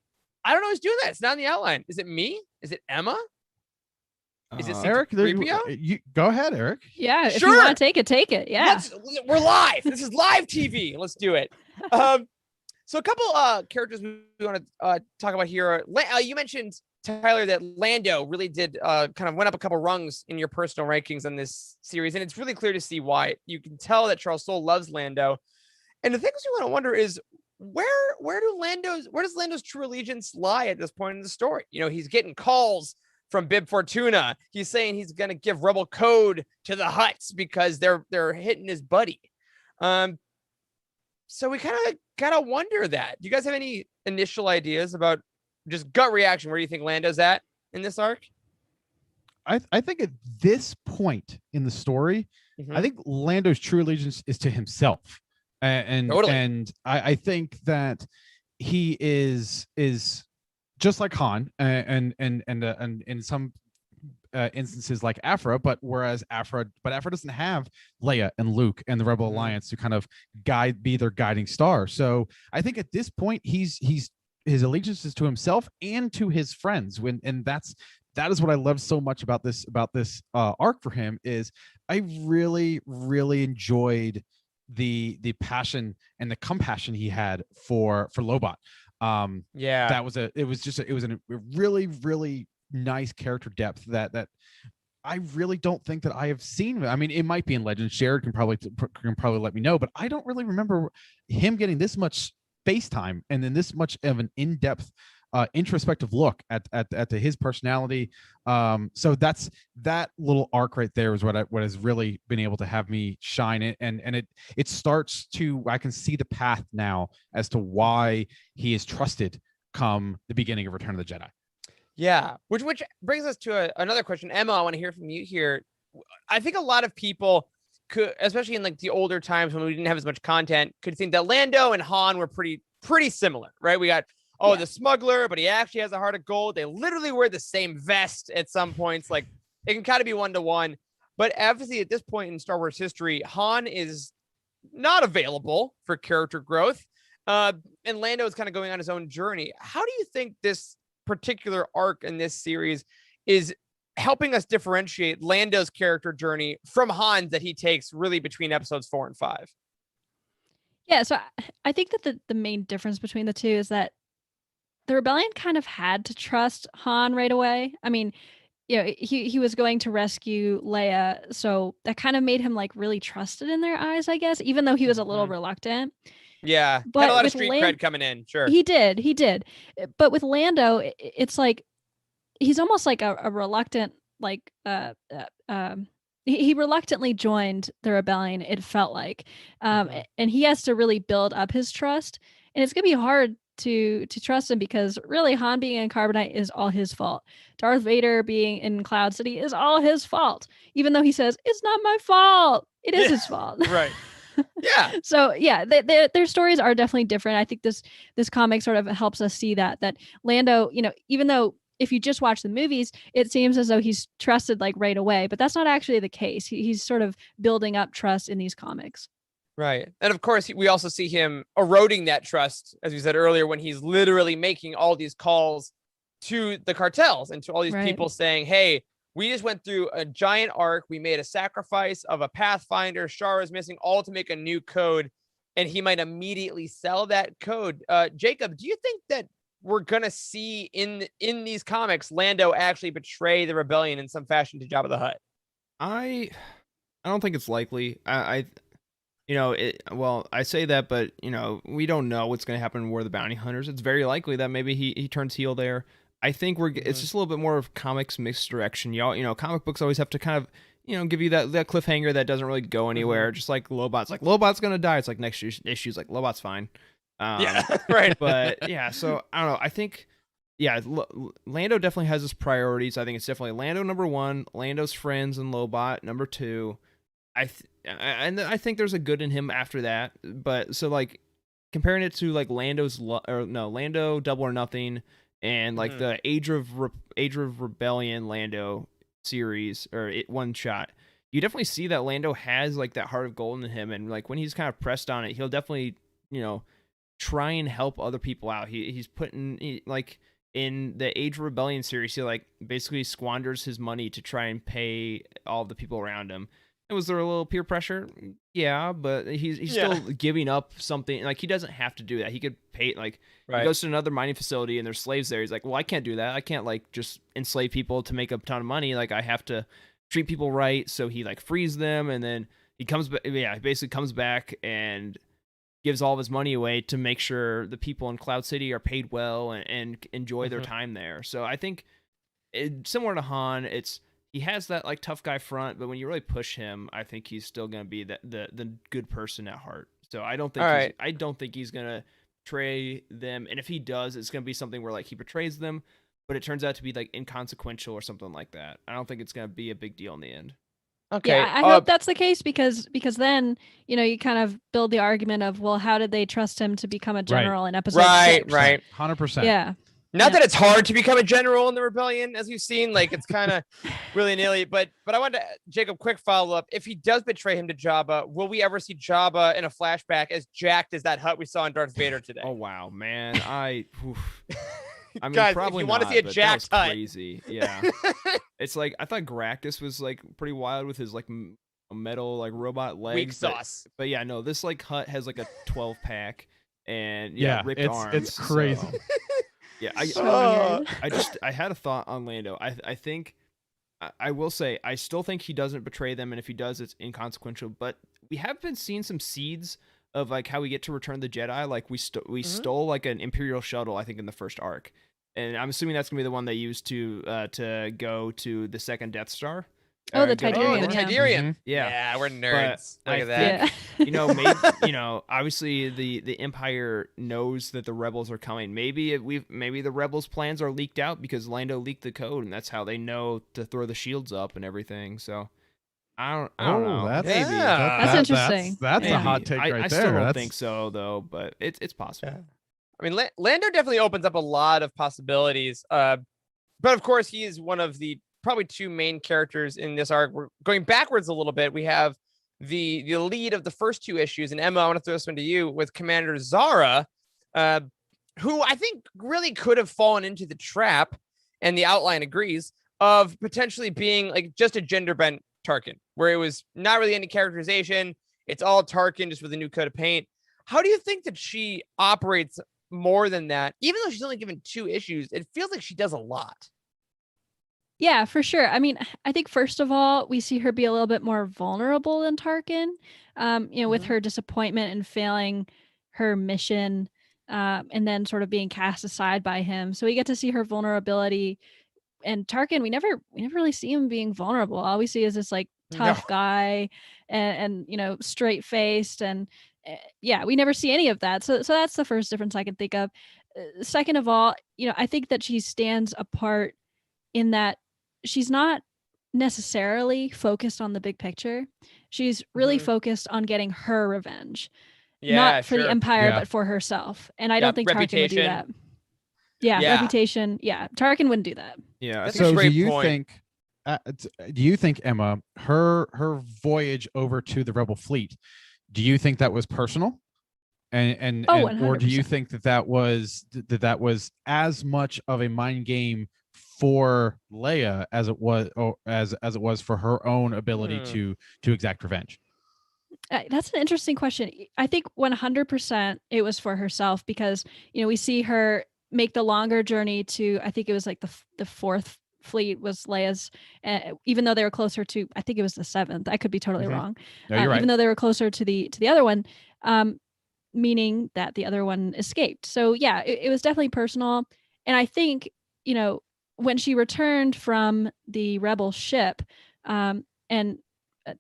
I don't know who's doing that. It's not in the outline. Is it me? Is it Emma? Is it Eric, C-3PO? you go ahead, Eric. Yeah, if you Sure. want to take it, take it. Yeah. We're live. This is live TV. Let's do it. So a couple characters we want to talk about here. You mentioned, Tyler, that Lando really did kind of went up a couple rungs in your personal rankings on this series, and it's really clear to see why. You can tell that Charles Soule loves Lando, and the things we want to wonder is where does Lando's true allegiance lie at this point in the story? You know, he's getting calls from Bib Fortuna. He's saying he's going to give Rebel code to the Hutts because they're hitting his buddy. So we kind of gotta wonder that. Do you guys have any initial ideas about just gut reaction? Where do you think Lando's at in this arc? I think at this point in the story, I think Lando's true allegiance is to himself, and Totally. and I think that he is just like Han, and in some instances like Afra, but Afra doesn't have Leia and Luke and the Rebel Alliance to kind of be their guiding star. So I think at this point his allegiance is to himself and to his friends. That is what I love so much about this arc for him. Is I really enjoyed the passion and the compassion he had for Lobot. It was a really nice character depth that I really don't think that I have seen. I mean, it might be in Legends. Jared can probably let me know, but I don't really remember him getting this much face time and then this much of an in-depth introspective look at his personality. So that's that little arc right there is what has really been able to have me shine it, and it starts to, I can see the path now as to why he is trusted come the beginning of Return of the Jedi. Yeah, which brings us to another question. Emma, I want to hear from you here. I think a lot of people could, especially in like the older times when we didn't have as much content, could think that Lando and Han were pretty similar, right? We got the smuggler, but he actually has a heart of gold. They literally wear the same vest at some points. Like, it can kind of be 1-to-1. But obviously at this point in Star Wars history, Han is not available for character growth. And Lando is kind of going on his own journey. How do you think this particular arc in this series is helping us differentiate Lando's character journey from Han's that he takes really between episodes 4 and 5? Yeah, so I think that the main difference between the two is that the rebellion kind of had to trust Han right away. I mean, you know, he was going to rescue Leia, so that kind of made him like really trusted in their eyes, I guess, even though he was a little reluctant. Yeah, but had a lot of street cred coming in. Sure, he did. But with Lando, it's like he's almost like a reluctant, like he reluctantly joined the rebellion. It felt like, and he has to really build up his trust, and it's gonna be hard to trust him because really Han being in Carbonite is all his fault. Darth Vader being in Cloud City is all his fault, even though he says it's not my fault. It is his fault. Right. Yeah. So yeah, their stories are definitely different. I think this comic sort of helps us see that Lando, you know, even though if you just watch the movies, it seems as though he's trusted like right away, but that's not actually the case. He's sort of building up trust in these comics. Right. And of course, we also see him eroding that trust, as we said earlier, when he's literally making all these calls to the cartels and to all these people saying, hey, we just went through a giant arc. We made a sacrifice of a Pathfinder. Shara is missing, all to make a new code. And he might immediately sell that code. Jacob, do you think that we're going to see in these comics Lando actually betray the rebellion in some fashion to Jabba the Hutt? I don't think it's likely. I say that, but you know, we don't know what's going to happen in War of the Bounty Hunters. It's very likely that maybe he turns heel there. I think it's just a little bit more of comics misdirection. Y'all, you know, comic books always have to kind of, you know, give you that cliffhanger that doesn't really go anywhere. Just like Lobot's gonna die. It's like next issue's like Lobot's fine. Yeah, right. But yeah, so I don't know. I think, yeah, Lando definitely has his priorities. I think it's definitely Lando number 1, Lando's friends, and Lobot number 2. And I think there's a good in him after that. But so like comparing it to like Lando Double or Nothing and like the Age of Rebellion Lando series or one shot, you definitely see that Lando has like that heart of gold in him, and like when he's kind of pressed on it, he'll definitely, you know, try and help other people out. He's putting in the Age of Rebellion series, he like basically squanders his money to try and pay all the people around him. And was there a little peer pressure? Yeah, but he's still giving up something. Like, he doesn't have to do that. He could pay, like, he goes to another mining facility and there's slaves there. He's like, well, I can't do that. I can't like just enslave people to make a ton of money. Like, I have to treat people right. So he like frees them, and then he comes back. Yeah, he basically comes back and gives all of his money away to make sure the people in Cloud City are paid well and enjoy their time there. So I think similar to Han, he has that like tough guy front, but when you really push him, I think he's still going to be the good person at heart. So I don't think he's going to betray them. And if he does, it's going to be something where like he betrays them, but it turns out to be like inconsequential or something like that. I don't think it's going to be a big deal in the end. Okay. Yeah, I hope that's the case because then, you kind of build the argument of, well, how did they trust him to become a general in episode 6? Right. 100%. Yeah. Not that it's hard to become a general in the rebellion, as you've seen. Like, it's kind of willy-nilly. But I wanted to, Jacob, quick follow-up. If he does betray him to Jabba, will we ever see Jabba in a flashback as jacked as that hut we saw in Darth Vader today? Oh, wow, man. I mean, guys, probably if you want to not, see a but jacked that was hut. crazy. Yeah. It's like, I thought Gracchus was like pretty wild with his like metal like robot legs. Weak sauce. But yeah, no, this like hut has like a 12-pack and ripped arms. It's crazy. So. Yeah, I had a thought on Lando. I think I will say I still think he doesn't betray them, and if he does, it's inconsequential. But we have been seeing some seeds of like how we get to Return the Jedi. Like we stole like an Imperial shuttle, I think, in the first arc, and I'm assuming that's gonna be the one they used to go to the second Death Star. Oh, the Tidarian. Oh, the Tidarian. Mm-hmm. Yeah, we're nerds. Look at think, that. maybe, obviously the Empire knows that the rebels are coming. Maybe the rebels' plans are leaked out because Lando leaked the code, and that's how they know to throw the shields up and everything. So I don't know. That's interesting. That's a hot take right there. I still don't think so though, but it's possible. Yeah. I mean, Lando definitely opens up a lot of possibilities. But of course, he is one of the probably two main characters in this arc. We're going backwards a little bit. We have the lead of the first two issues, and Emma, I want to throw this one to you with Commander Zara, who I think really could have fallen into the trap, and the outline agrees, of potentially being like just a gender bent Tarkin, where it was not really any characterization. It's all Tarkin just with a new coat of paint. How do you think that she operates more than that? Even though she's only given 2 issues, it feels like she does a lot. Yeah, for sure. I mean, I think first of all, we see her be a little bit more vulnerable than Tarkin, with her disappointment and failing her mission, and then sort of being cast aside by him. So we get to see her vulnerability. And Tarkin, we never really see him being vulnerable. All we see is this like tough guy and straight faced. And we never see any of that. So that's the first difference I can think of. Second of all, I think that she stands apart in that she's not necessarily focused on the big picture. She's really focused on getting her revenge, not for the Empire, but for herself. And I don't think Tarkin would do that. Reputation. Yeah, Tarkin wouldn't do that. Yeah. That's so a great do you point. think Emma, her voyage over to the Rebel fleet, do you think that was personal? And or do you think that was as much of a mind game for Leia as it was for her own ability to exact revenge? That's an interesting question. I think 100% it was for herself because we see her make the longer journey to, I think it was like the 4th fleet was Leia's, even though they were closer to, I think it was the 7th. I could be totally wrong. No, you're right. Even though they were closer to the other one, meaning that the other one escaped. So yeah, it was definitely personal. And I think when she returned from the rebel ship, and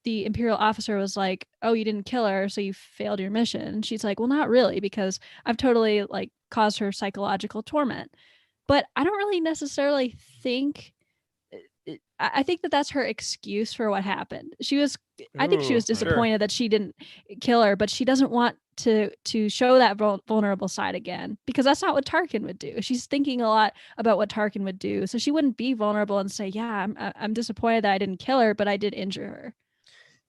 the Imperial officer was like, "Oh, you didn't kill her, so you failed your mission." And she's like, "Well, not really, because I've totally like caused her psychological torment." But I don't really necessarily think. I think that that's her excuse for what happened. I think she was disappointed that she didn't kill her, but she doesn't want to show that vulnerable side again, because that's not what Tarkin would do. She's thinking a lot about what Tarkin would do, so she wouldn't be vulnerable and say, "Yeah, I'm disappointed that I didn't kill her, but I did injure her."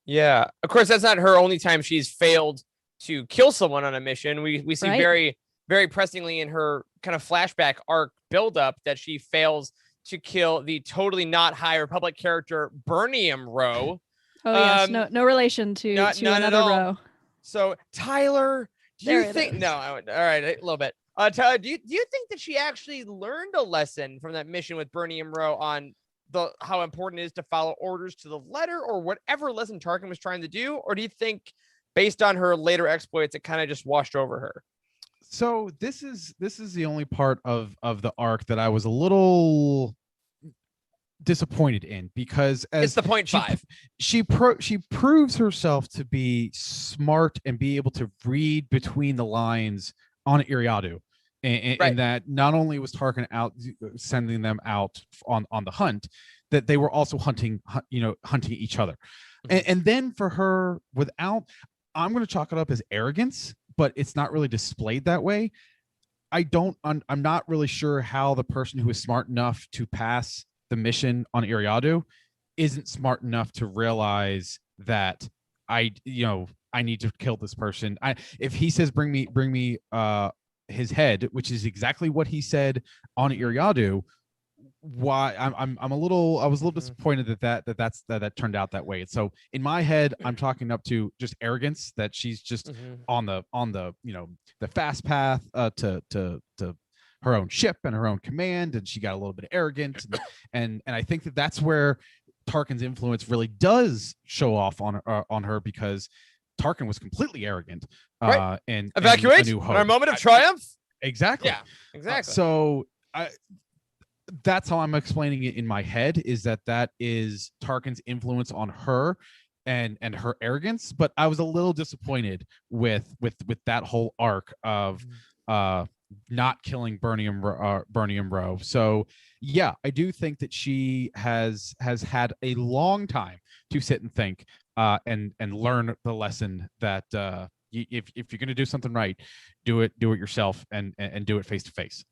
Yeah, of course, that's not her only time she's failed to kill someone on a mission. We see Right. very very pressingly in her kind of flashback arc buildup that she fails to kill the totally not High Republic character Bernium Rowe. Oh yes, no relation to none at another all. row. So Tyler, do you There it think? is. No, all right, a little bit. Tyler, do you think that she actually learned a lesson from that mission with Bernium Rowe on how important it is to follow orders to the letter, or whatever lesson Tarkin was trying to do, or do you think, based on her later exploits, it kind of just washed over her? So this is the only part of the arc that I was a little disappointed in, because It's the 0.5. She proves herself to be smart and be able to read between the lines on Iriadu, and that not only was Tarkin out sending them out on the hunt, that they were also hunting each other. And then for her, without, I'm going to chalk it up as arrogance, but it's not really displayed that way. I'm not really sure how the person who is smart enough to pass the mission on Iriadu isn't smart enough to realize that I need to kill this person. If he says bring me his head, which is exactly what he said on Iriadu, why I was a little disappointed that turned out that way. And so in my head, I'm talking up to just arrogance, that she's just on the the fast path to her own ship and her own command, and she got a little bit arrogant, and I think that's where Tarkin's influence really does show off on her, because Tarkin was completely arrogant. And evacuate our moment of triumph. Exactly. Yeah, exactly. So that's how I'm explaining it in my head, is that is Tarkin's influence on her and her arrogance. But I was a little disappointed with that whole arc of not killing Bernium Rowe. So yeah, I do think that she has had a long time to sit and think and learn the lesson that if you're going to do something right, do it yourself and do it face to face.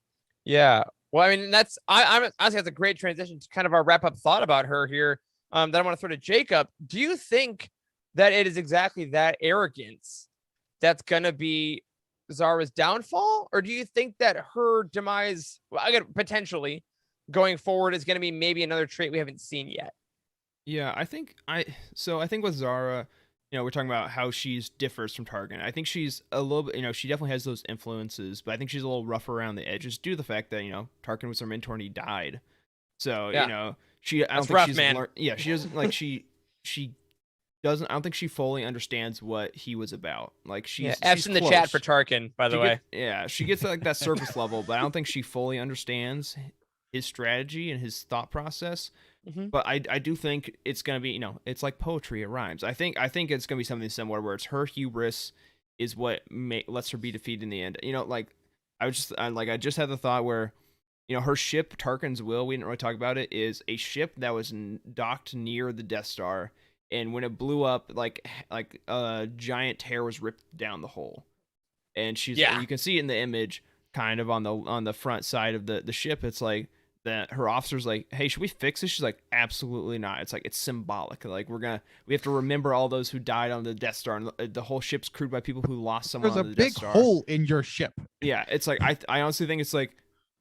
Yeah. Well, I mean, I'm honestly, that's a great transition to kind of our wrap up thought about her here. That I want to throw to Jacob. Do you think that it is exactly that arrogance that's going to be Zara's downfall, or do you think that her demise, again, potentially going forward, is going to be maybe another trait we haven't seen yet? Yeah, I think with Zara, we're talking about how she's differs from Tarkin. I think she's a little bit, she definitely has those influences, but I think she's a little rough around the edges due to the fact that, Tarkin was her mentor and he died. So, I don't think rough, she's man. she doesn't like she doesn't. I don't think she fully understands what he was about. Like she's F's in the chat for Tarkin, by the way. She gets like that surface level, but I don't think she fully understands his strategy and his thought process. But I do think it's gonna be, it's like poetry, it rhymes. I think it's gonna be something similar where it's her hubris is what lets her be defeated in the end. I just had the thought where, her ship, Tarkin's Will, we didn't really talk about it, is a ship that was docked near the Death Star, and when it blew up, like a giant tear was ripped down the hole, and you can see it in the image, kind of on the front side of the ship. It's like that her officer's like, hey, should we fix this? She's like, absolutely not. It's like, it's symbolic. Like we have to remember all those who died on the Death Star, and the whole ship's crewed by people who lost someone on the Death Star. There's a big hole in your ship. Yeah, it's like I honestly think it's like,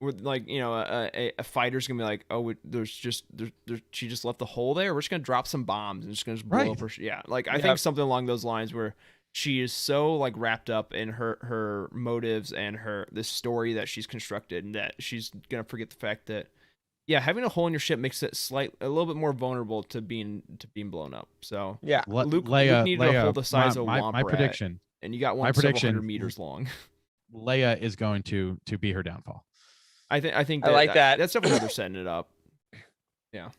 a fighter's gonna be like, oh, she just left the hole there. We're just gonna drop some bombs and just gonna blow up her. Yeah, I think something along those lines where she is so wrapped up in her motives and this story that she's constructed, and that she's gonna forget the fact that having a hole in your ship makes it a little bit more vulnerable to being blown up. So Luke needed a hole the size of Womp my Rat, prediction, and you got one several hundred meters long. Leia is going to be her downfall. I think I like that. That's definitely how they're setting it up. Yeah.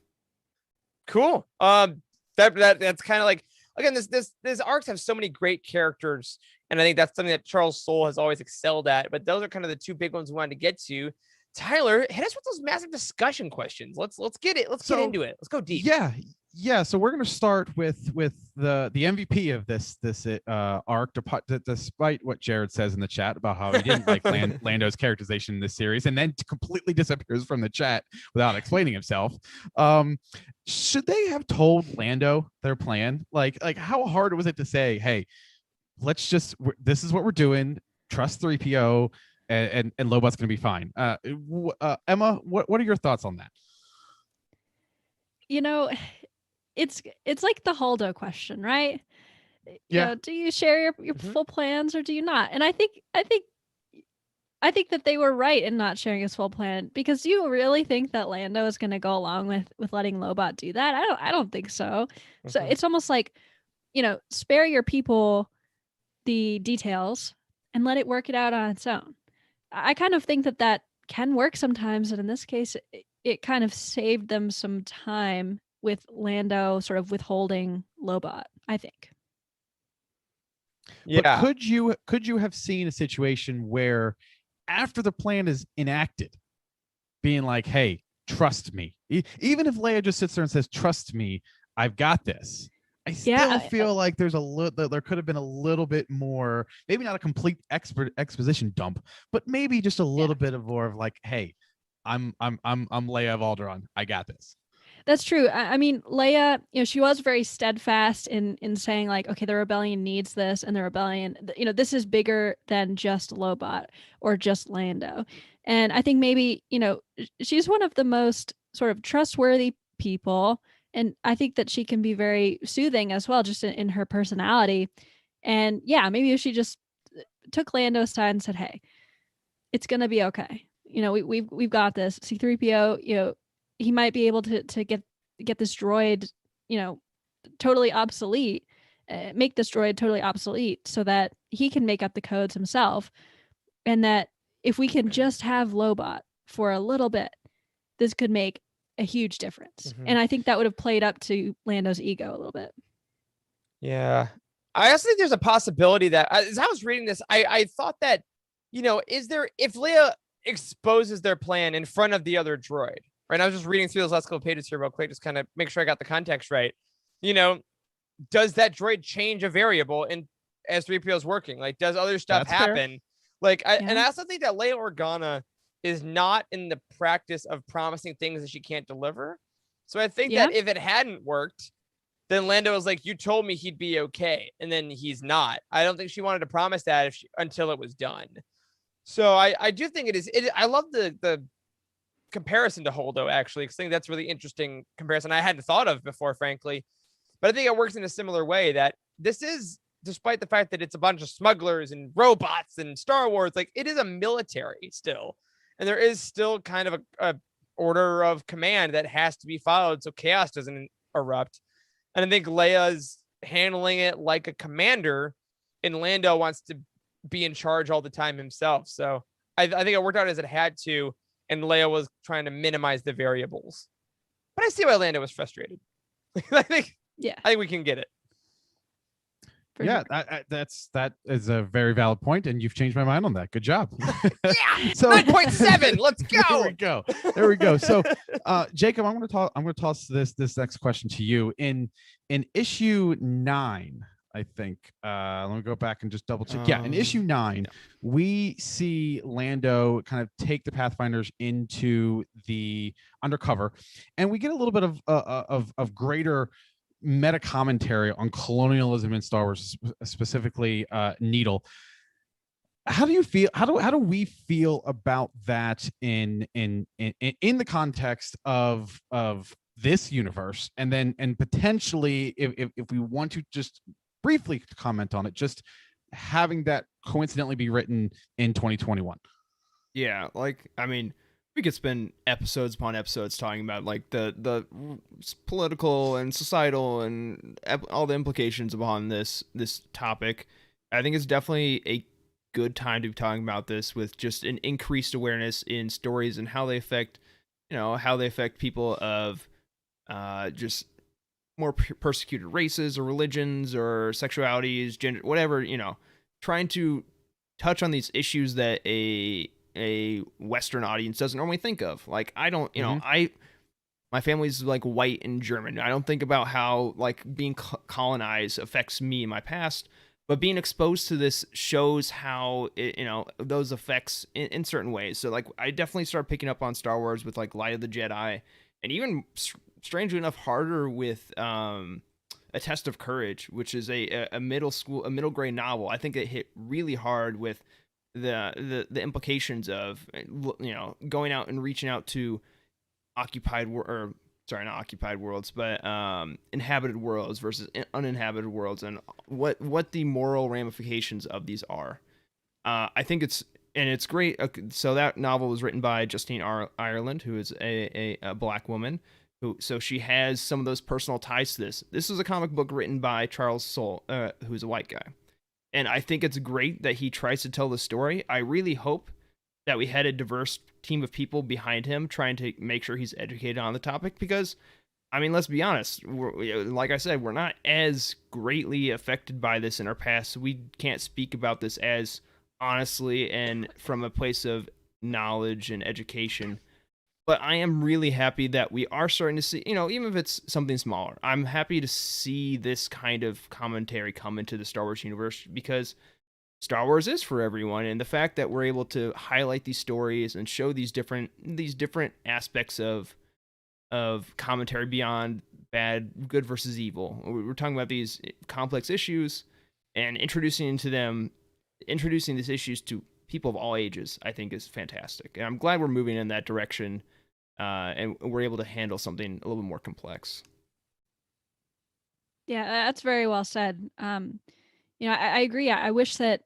Cool. That's kind of like, again, this arcs have so many great characters, and I think that's something that Charles Soule has always excelled at. But those are kind of the two big ones we wanted to get to. Tyler, hit us with those massive discussion questions. Let's get it. Let's get into it. Let's go deep. Yeah. So we're going to start with the MVP of this arc, despite what Jared says in the chat about how he didn't like Lando's characterization in this series, and then completely disappears from the chat without explaining himself. Should they have told Lando their plan? Like how hard was it to say, hey, this is what we're doing. Trust 3PO. and Lobot's going to be fine. Emma, what are your thoughts on that? You know, it's like the Holdo question, right? You Yeah. know, do you share your full plans or do you not? And I think that they were right in not sharing his full plan, because you really think that Lando is going to go along with letting Lobot do that? I don't think so. So it's almost like, you know, spare your people the details and let it work it out on its own. I kind of think that can work sometimes, and in this case, it kind of saved them some time with Lando sort of withholding Lobot, I think. Yeah. But could you have seen a situation where after the plan is enacted, being like, hey, trust me, even if Leia just sits there and says, trust me, I've got this, I still feel like there could have been a little bit more, maybe not a complete exposition dump, but maybe just a little bit of more of like, hey, I'm Leia of Alderaan, I got this. That's true. I mean, Leia, you know, she was very steadfast in saying like, okay, the rebellion needs this, and the rebellion, you know, this is bigger than just Lobot or just Lando. And I think maybe, you know, she's one of the most sort of trustworthy people, and I think that she can be very soothing as well, just in her personality. And yeah, maybe if she just took Lando aside and said, hey, it's gonna be okay. You know, we've got this. C-3PO, you know, he might be able to get this droid, you know, totally obsolete, make this droid totally obsolete so that he can make up the codes himself. And that if we can just have Lobot for a little bit, this could make a huge difference. And I think that would have played up to Lando's ego a little bit. Yeah. I also think there's a possibility that, as I was reading this, I thought that, you know, if Leia exposes their plan in front of the other droid, right? I was just reading through those last couple of pages here real quick, just kind of make sure I got the context right. You know, does that droid change a variable as 3PO is working? Like, does other stuff happen? Fair. Like, and I also think that Leia Organa is not in the practice of promising things that she can't deliver. So I think that if it hadn't worked, then Lando was like, you told me he'd be okay, and then he's not. I don't think she wanted to promise that until it was done. So I do think it is. I love the comparison to Holdo, actually, because I think that's a really interesting comparison I hadn't thought of before, frankly. But I think it works in a similar way, that this is, despite the fact that it's a bunch of smugglers and robots and Star Wars, like, it is a military still. And there is still kind of a order of command that has to be followed so chaos doesn't erupt. And I think Leia's handling it like a commander, and Lando wants to be in charge all the time himself. So I think it worked out as it had to, and Leia was trying to minimize the variables. But I see why Lando was frustrated. I think we can get it. Yeah, that is a very valid point, and you've changed my mind on that. Good job. Yeah, so 9.7. Let's go. There we go. So, Jacob, I'm going to toss this next question to you. In issue 9, I think. Let me go back and just double check. In issue 9, we see Lando kind of take the Pathfinders into the undercover, and we get a little bit of greater meta commentary on colonialism in Star Wars, specifically Needle. How do you feel? How do we feel about that in the context of this universe, and potentially if we want to just briefly comment on it, just having that coincidentally be written in 2021? Yeah, like, I mean, we could spend episodes upon episodes talking about like the political and societal and all the implications upon this topic. I think it's definitely a good time to be talking about this with just an increased awareness in stories and how they affect people of just more persecuted races or religions or sexualities, gender, whatever, trying to touch on these issues that a Western audience doesn't normally think of. Like, I don't, my family's like white and German. I don't think about how like being colonized affects me in my past, but being exposed to this shows how those effects in certain ways. So like, I definitely started picking up on Star Wars with like Light of the Jedi, and even strangely enough harder with A Test of Courage, which is a middle grade novel. I think it hit really hard with the implications of, you know, going out and reaching out to not occupied worlds, but inhabited worlds versus uninhabited worlds, and what the moral ramifications of these are. I think it's great. So that novel was written by Justine Ireland, who is a black woman. So she has some of those personal ties to this. This is a comic book written by Charles Soule, who's a white guy. And I think it's great that he tries to tell the story. I really hope that we had a diverse team of people behind him trying to make sure he's educated on the topic, because, I mean, let's be honest. Like I said, we're not as greatly affected by this in our past. So we can't speak about this as honestly and from a place of knowledge and education. But I am really happy that we are starting to see, you know, even if it's something smaller, I'm happy to see this kind of commentary come into the Star Wars universe, because Star Wars is for everyone. And the fact that we're able to highlight these stories and show these different aspects of commentary beyond good versus evil. We're talking about these complex issues and introducing these issues to people of all ages, I think is fantastic. And I'm glad we're moving in that direction, and we're able to handle something a little bit more complex. Yeah, that's very well said. You know, I agree. I wish that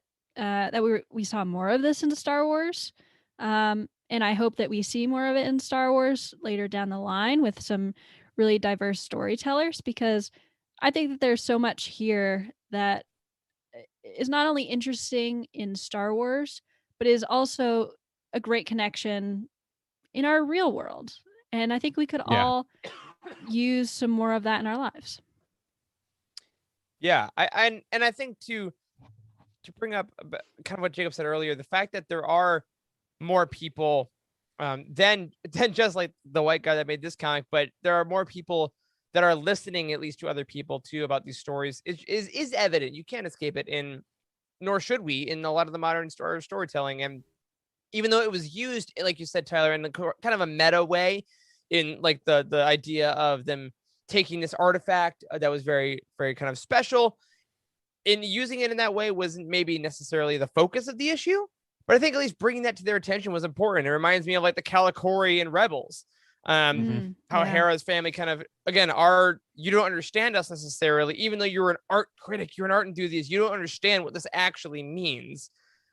we saw more of this into Star Wars, and I hope that we see more of it in Star Wars later down the line with some really diverse storytellers, because I think that there's so much here that is not only interesting in Star Wars, but is also a great connection in our real world. And I think we could all use some more of that in our lives. Yeah, I think to bring up kind of what Jacob said earlier, the fact that there are more people than just like the white guy that made this comic, but there are more people that are listening at least to other people too about these stories is evident. You can't escape it, nor should we, in a lot of the modern storytelling. And even though it was used, like you said, Tyler, in a kind of a meta way, in like the idea of them taking this artifact that was very, very kind of special, in using it in that way wasn't maybe necessarily the focus of the issue, but I think at least bringing that to their attention was important. It reminds me of like the Calicori and Rebels, how Hera's family kind of, again, you don't understand us necessarily, even though you're an art critic, you're an art enthusiast, you don't understand what this actually means.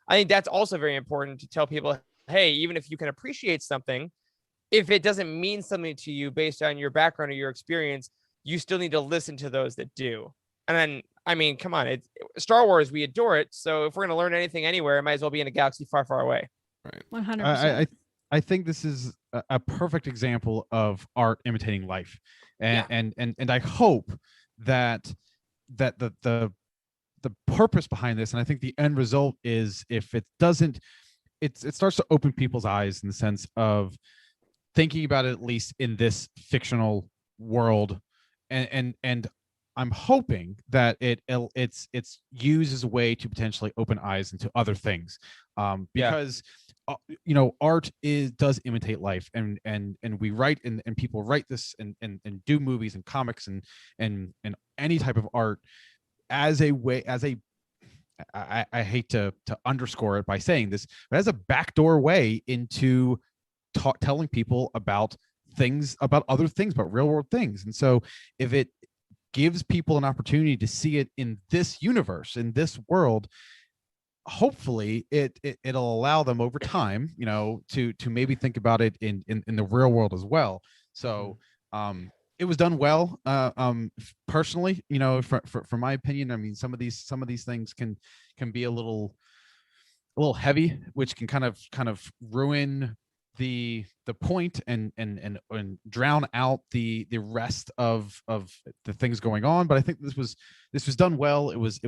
I think that's also very important to tell people, hey, even if you can appreciate something, if it doesn't mean something to you based on your background or your experience, you still need to listen to those that do. And then, I mean, come on, it's Star Wars, we adore it. So if we're going to learn anything anywhere, it might as well be in a galaxy far, far away. Right. 100%. I think this is a perfect example of art imitating life. And I hope that the purpose behind this, and I think the end result is, if it doesn't, it starts to open people's eyes in the sense of thinking about it, at least in this fictional world, and I'm hoping that it's used as a way to potentially open eyes into other things, because you know, art does imitate life, and we write and people write this and do movies and comics and any type of art as a way, I hate to underscore it by saying this, but as a backdoor way into telling people about things, about other things, about real world things. And so if it gives people an opportunity to see it in this universe, in this world, hopefully it'll allow them over time, you know, to maybe think about it in the real world as well. So it was done well. Personally, you know, for my opinion, I mean, some of these things can be a little heavy, which can kind of ruin the point and drown out the rest of the things going on. But I think this was done well. It was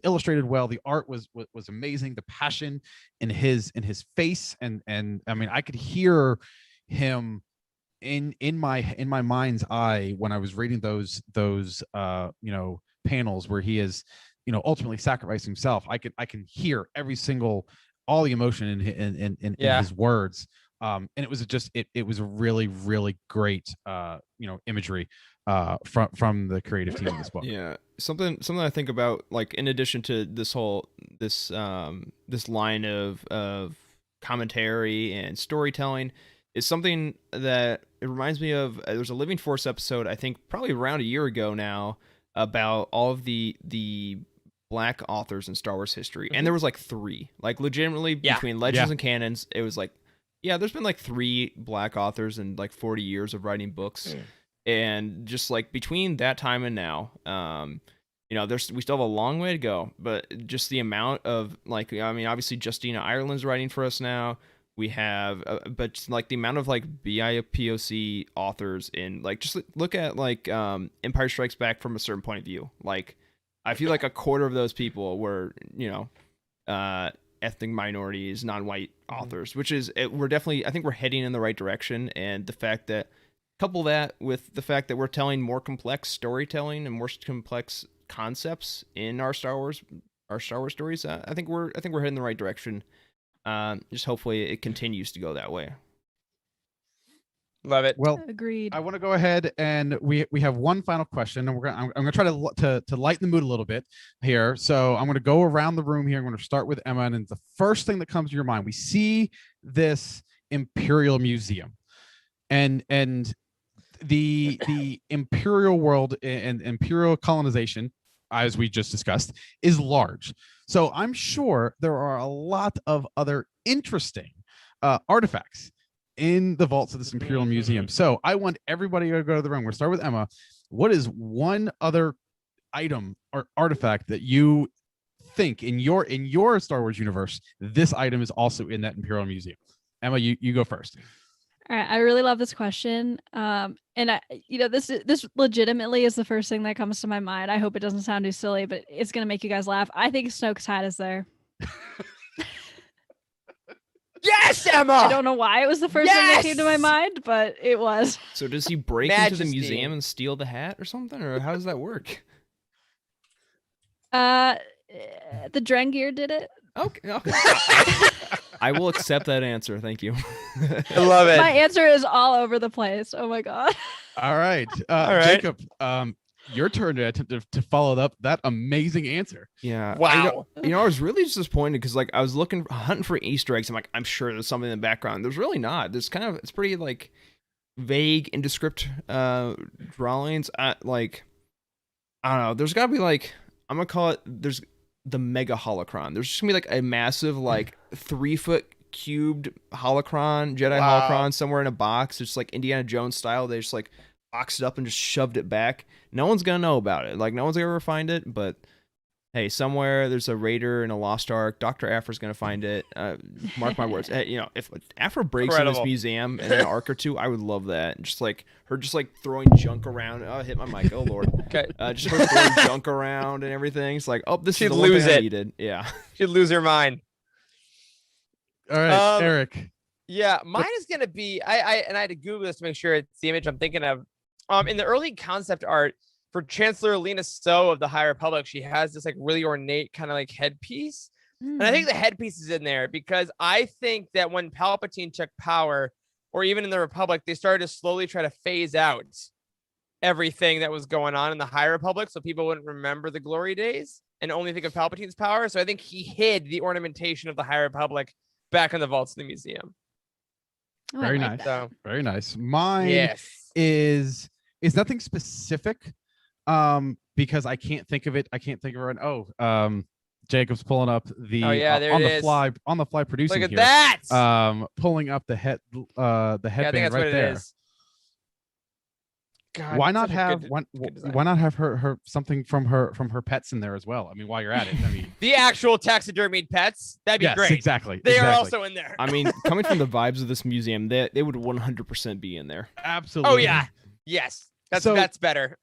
illustrated well. The art was amazing. The passion in his face, and I mean, I could hear him in my mind's eye when I was reading those you know, panels where he is, you know, ultimately sacrificing himself. I can hear all the emotion in his words. And it was just it was a really, really great you know, imagery from the creative team of this book. Yeah, something I think about, like, in addition to this whole this line of commentary and storytelling is something that it reminds me of. There's a Living Force episode, I think probably around a year ago now, about all of the Black authors in Star Wars history, and there was like 3, like legitimately between Legends and canons, it was like, there's been like 3 Black authors in like 40 years of writing books, and just like between that time and now, we still have a long way to go, but just the amount of like, I mean, obviously Justina Ireland's writing for us now. We have, but like the amount of like BIPOC authors in like, just look at like Empire Strikes Back from a certain point of view. Like, I feel like a quarter of those people were, ethnic minorities, non-white authors, which is, we're definitely, I think we're heading in the right direction. And the fact that, couple that with the fact that we're telling more complex storytelling and more complex concepts in our Star Wars stories, I think we're heading in the right direction. Just hopefully it continues to go that way. Love it. Well, agreed. I want to go ahead and we have one final question, and I'm gonna try to lighten the mood a little bit here. So I'm gonna go around the room here. I'm gonna start with Emma, and the first thing that comes to your mind, we see this Imperial Museum, and the Imperial world and Imperial colonization, as we just discussed, is large. So I'm sure there are a lot of other interesting artifacts in the vaults of this Imperial Museum. So I want everybody to go to the room. We'll start with Emma. What is one other item or artifact that you think in your Star Wars universe, this item is also in that Imperial Museum? Emma, you go first. All right, I really love this question. And this legitimately is the first thing that comes to my mind. I hope it doesn't sound too silly, but it's gonna make you guys laugh. I think Snoke's hat is there. Yes, Emma. I don't know why it was the first thing that came to my mind, but it was. So does he break into the museum and steal the hat or something, or how does that work? The Drengir did it. Okay. I will accept that answer. Thank you. I love it. My answer is all over the place. Oh my god. All right. All right. Jacob, your turn to attempt to follow up that amazing answer. Yeah. Wow. I was really just disappointed because like I was hunting for Easter eggs. I'm sure there's something in the background. There's really not. There's it's pretty like vague, indescript drawings. I don't know. There's got to be like, I'm gonna call it. There's the mega holocron. There's just gonna be like a massive 3-foot cubed holocron, Jedi holocron somewhere in a box. It's like Indiana Jones style. They just like boxed it up and just shoved it back. No one's gonna know about it. Like no one's gonna ever find it, but hey, somewhere there's a Raider in a Lost Ark. Dr. Afra's gonna find it. Mark my words. If Afra breaks in this museum in an arc or two, I would love that. Just like her, throwing junk around. Oh, I hit my mic. Oh Lord. Okay. Just her throwing junk around and everything. It's like, oh, this She'd is the one lose thing I it. needed. Yeah. She'd lose her mind. All right, Eric. Yeah, mine is gonna be. I had to Google this to make sure it's the image I'm thinking of. In the early concept art for Chancellor Lena So of the High Republic, she has this like really ornate kind of like headpiece. And I think the headpiece is in there because I think that when Palpatine took power, or even in the Republic, they started to slowly try to phase out everything that was going on in the High Republic so people wouldn't remember the glory days and only think of Palpatine's power. So I think he hid the ornamentation of the High Republic back in the vaults of the museum. Oh, Very like nice. that. Very nice. Mine is nothing specific because I can't think of it. I can't think of it. Jacob's pulling up the there on it the is. on the fly producing Look at here. that. Pulling up the headband I think that's right what there. it is. God, Why it's not such a have good design. why not have her something from her pets in there as well? I mean, while you're at it, I mean, The actual taxidermied pets? That'd be yes, great. exactly. They are exactly. also in there. I mean, coming from the vibes of this museum, they would 100% be in there. Absolutely. Oh yeah. Yes. That's better.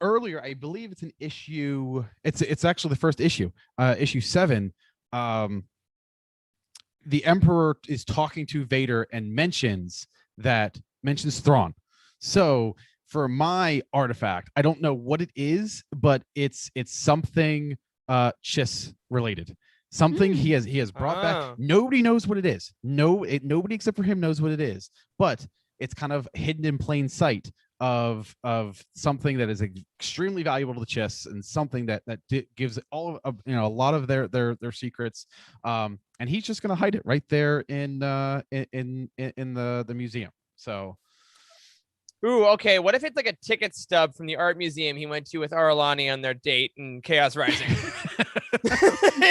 Earlier, I believe it's an issue. It's actually the first issue, issue 7. The Emperor is talking to Vader and mentions Thrawn. So for my artifact, I don't know what it is, but it's something Chiss related. Something he has brought back. Nobody knows what it is. Nobody except for him knows what it is. But it's kind of hidden in plain sight. of something that is extremely valuable to the Chiss, and something that gives all of a lot of their secrets. And he's just gonna hide it right there in the museum. So. Ooh, okay. What if it's like a ticket stub from the art museum he went to with Aralani on their date in Chaos Rising?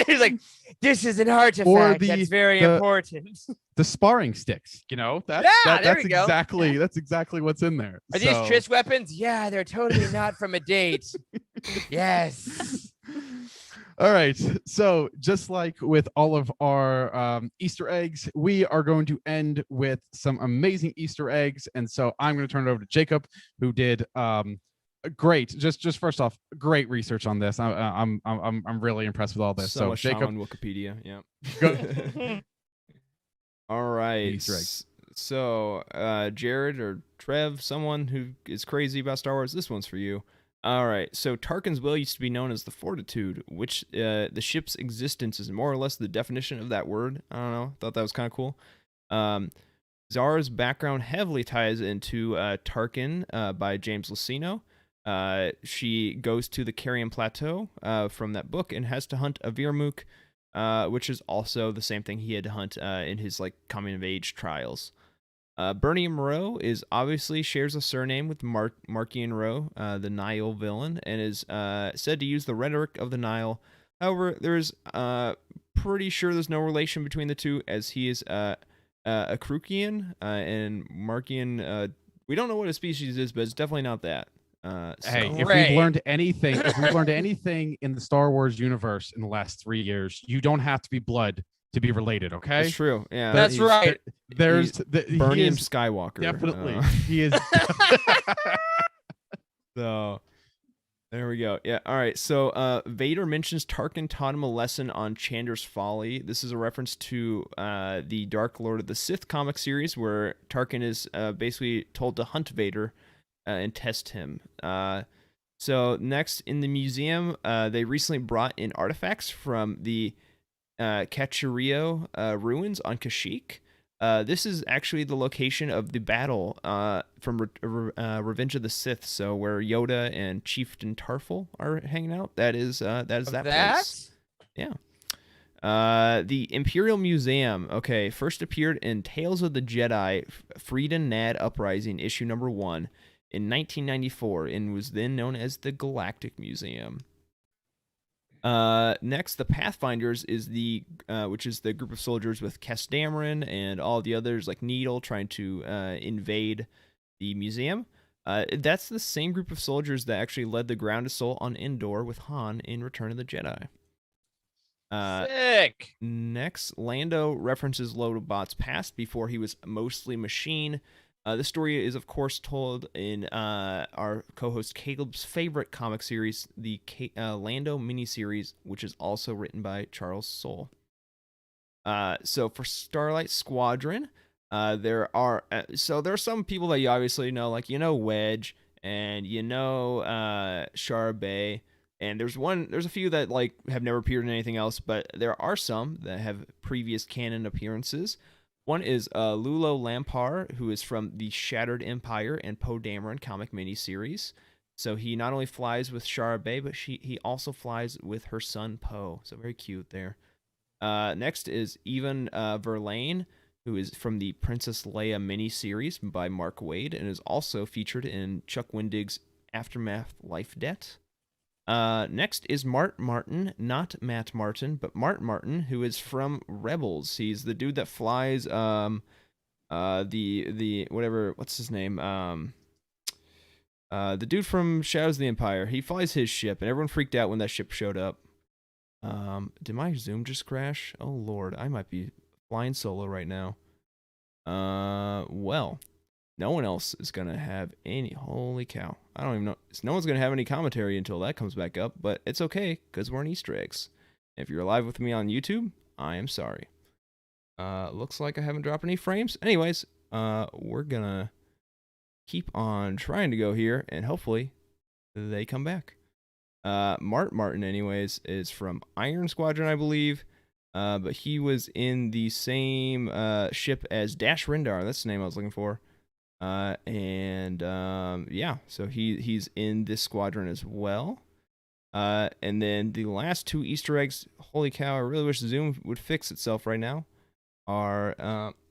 He's like, this is an artifact that's very important. The sparring sticks, that's exactly what's in there. Are these Triss weapons? Yeah, they're totally not from a date. Yes. All right. So just like with all of our Easter eggs, we are going to end with some amazing Easter eggs. And so I'm going to turn it over to Jacob, who did great. Just first off, great research on this. I'm really impressed with all this. So Jacob on Wikipedia. Yeah. All right. Easter eggs. So Jared or Trev, someone who is crazy about Star Wars, this one's for you. All right, so Tarkin's will used to be known as the Fortitude, which the ship's existence is more or less the definition of that word. I don't know, thought that was kind of cool. Zara's background heavily ties into Tarkin by James Luceno. She goes to the Carrion Plateau from that book and has to hunt a Virmuk, which is also the same thing he had to hunt in his coming of age trials. Bernie Moreau obviously shares a surname with Markian Rowe, the Nile villain, and is said to use the rhetoric of the Nile. However, there's pretty sure there's no relation between the two, as he is a Krukian and Markian. We don't know what his species is, but it's definitely not that. Hey, if we've learned anything, in the Star Wars universe in the last 3 years, you don't have to be blood to be related. Okay, that's true. Yeah, that's right. There's Bernium Skywalker. Definitely, he is. So there we go. Yeah. All right. So Vader mentions Tarkin taught him a lesson on Chandra's folly. This is a reference to the Dark Lord of the Sith comic series, where Tarkin is basically told to hunt Vader and test him. So next, in the museum, they recently brought in artifacts from the Cachirio ruins on Kashyyyk. This is actually the location of the battle from Revenge of the Sith. So where Yoda and Chieftain Tarful are hanging out. That is that place. Yeah. The Imperial Museum. Okay, first appeared in Tales of the Jedi, Freedom Nad Uprising, issue number 1 in 1994, and was then known as the Galactic Museum. Next, the Pathfinders is which is the group of soldiers with Kes Dameron and all the others like Needle trying to invade the museum. That's the same group of soldiers that actually led the ground assault on Endor with Han in Return of the Jedi. Sick. Next, Lando references Lobot's past before he was mostly machine. This story is, of course, told in our co-host Caleb's favorite comic series, the Lando miniseries, which is also written by Charles Soule. So for Starlight Squadron, there are some people that you obviously know, like Wedge and Charbet, and there's a few that have never appeared in anything else, but there are some that have previous canon appearances. One is Lulo Lampar, who is from the Shattered Empire and Poe Dameron comic miniseries. So he not only flies with Charbet, but he also flies with her son Poe. So very cute there. Next is Evan Verlaine, who is from the Princess Leia miniseries by Mark Waid and is also featured in Chuck Wendig's Aftermath Life Debt. Next is Mart Martin, not Matt Martin, but Mart Martin, who is from Rebels. He's the dude that flies the whatever, what's his name? The dude from Shadows of the Empire. He flies his ship, and everyone freaked out when that ship showed up. Did my Zoom just crash? Oh Lord, I might be flying solo right now. Well, no one else is gonna have any. Holy cow! I don't even know. No one's gonna have any commentary until that comes back up. But it's okay because we're in Easter eggs. If you're live with me on YouTube, I am sorry. Looks like I haven't dropped any frames. Anyways, we're gonna keep on trying to go here, and hopefully they come back. Mart Martin, anyways, is from Iron Squadron, I believe. But he was in the same ship as Dash Rendar. That's the name I was looking for. Yeah, so he's in this squadron as well. And then the last 2 Easter eggs, holy cow, I really wish Zoom would fix itself right now, are,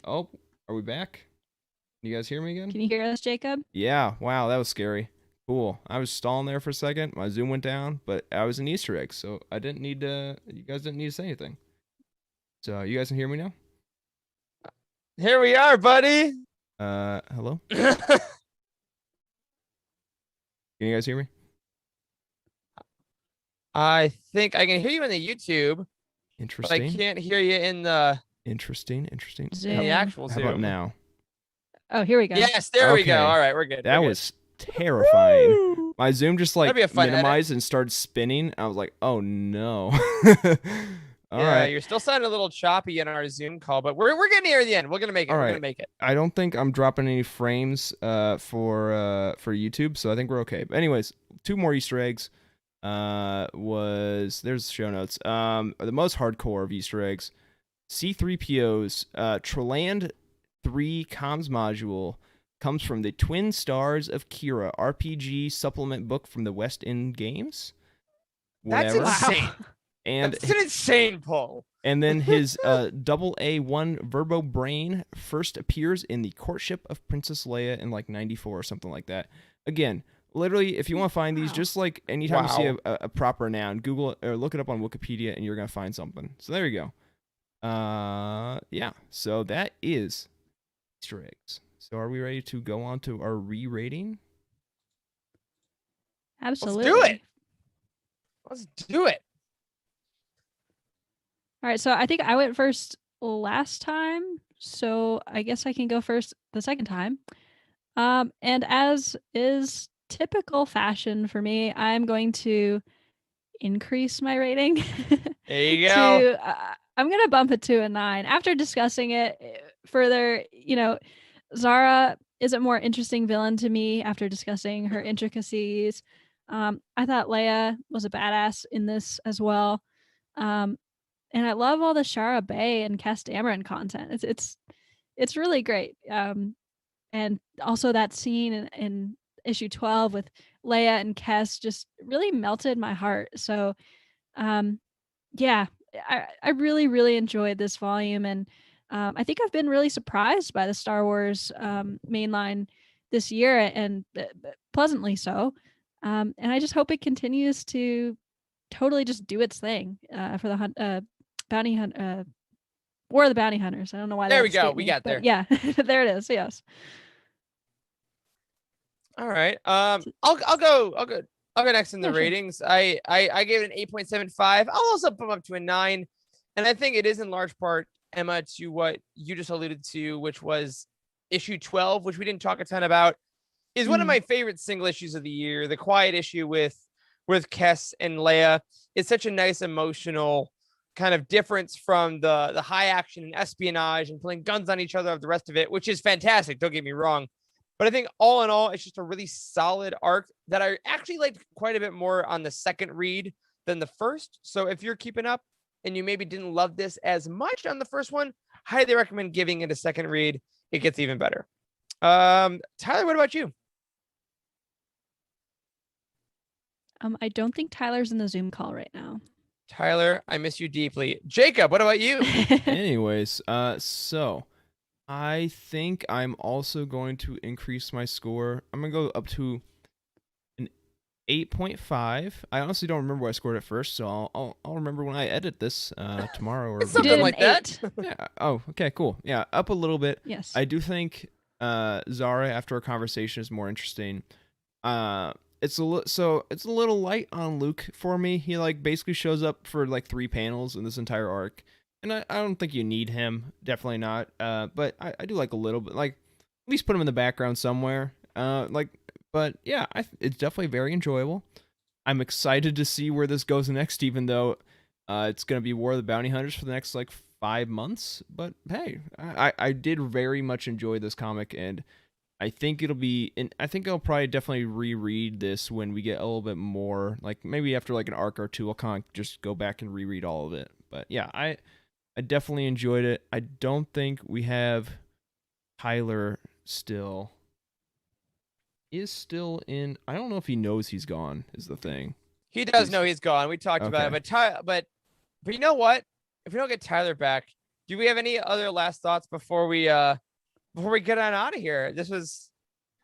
are we back? Can you guys hear me again? Can you hear us, Jacob? Yeah, wow, that was scary. Cool. I was stalling there for a second, my Zoom went down, but I was an Easter egg, so I didn't need to, you guys didn't need to say anything. So, you guys can hear me now? Here we are, buddy. Hello? Can you guys hear me? I think I can hear you in the YouTube, but I Interesting. can't hear you in the Interesting. Zoom. actual How Zoom. about now? Oh, here we go. Yes, there we go. Okay. All right, we're good. That we're good. was terrifying. My Zoom just like That'd be a fun edit. minimized and started spinning. I was like, oh no. All yeah, right. you're still sounding a little choppy in our Zoom call, but we're getting near the end. We're gonna make it. All We're right. gonna make it. I don't think I'm dropping any frames for YouTube, so I think we're okay. But anyways, 2 more Easter eggs. There's the show notes. The most hardcore of Easter eggs. C-3PO's Treland 3 comms module comes from the Twin Stars of Kira RPG supplement book from the West End Games. That's Whatever. insane. And That's an insane pull. and then his AA1 Verbo Brain first appears in the Courtship of Princess Leia in like 94 or something like that. Again, literally, if you want to find these, just like anytime you see a proper noun, Google it or look it up on Wikipedia and you're going to find something. So there you go. Yeah, so that is Easter eggs. So are we ready to go on to our re-rating? Absolutely. Let's do it. Let's do it. All right, so I think I went first last time, so I guess I can go first the second time. And as is typical fashion for me, I'm going to increase my rating. There you go. I'm going to bump it to a 9. After discussing it further, Zara is a more interesting villain to me after discussing her intricacies. I thought Leia was a badass in this as well. And I love all the Shara Bay and Cass Dameron content. It's really great. And also that scene in issue 12 with Leia and Kes just really melted my heart. So, yeah, I really, really enjoyed this volume. And I think I've been really surprised by the Star Wars mainline this year, and pleasantly so. And I just hope it continues to totally just do its thing for the bounty hunt, War of the Bounty Hunters. I don't know why. There that we go. escaped We me, got but there. Yeah, there it is. Yes. All right. I'll go next in the Yeah, sure. ratings. I gave it an 8.75. I'll also put up to a 9. And I think it is in large part, Emma, to what you just alluded to, which was issue 12, which we didn't talk a ton about, is one of my favorite single issues of the year. The quiet issue with Kes and Leia is such a nice emotional kind of difference from the high action and espionage and pulling guns on each other of the rest of it, which is fantastic. Don't get me wrong. But I think all in all, it's just a really solid arc that I actually liked quite a bit more on the second read than the first. So if you're keeping up and you maybe didn't love this as much on the first one, highly recommend giving it a second read. It gets even better. Tyler, what about you? I don't think Tyler's in the Zoom call right now. Tyler, I miss you deeply. Jacob, what about you? Anyways, so I think I'm also going to increase my score. I'm going to go up to an 8.5. I honestly don't remember what I scored at first, so I'll remember when I edit this tomorrow or It's something like that. Yeah. Oh, okay, cool. Yeah, up a little bit. Yes. I do think Zara, after our conversation, is more interesting. It's a little light on Luke for me. He like basically shows up for like 3 panels in this entire arc, and I don't think you need him. Definitely not. But I do like a little bit, like at least put him in the background somewhere. But yeah, it's definitely very enjoyable. I'm excited to see where this goes next, even though it's gonna be War of the Bounty Hunters for the next like 5 months. But hey, I did very much enjoy this comic, and I think I think I'll probably definitely reread this when we get a little bit more, like maybe after like an arc or 2, I'll kind of just go back and reread all of it. But yeah, I definitely enjoyed it. I don't think we have Tyler still. is still in. I don't know if he knows he's gone. Is the thing. He does know he's gone. We talked about it, but you know what? If we don't get Tyler back, do we have any other last thoughts before we get on out of here? This was,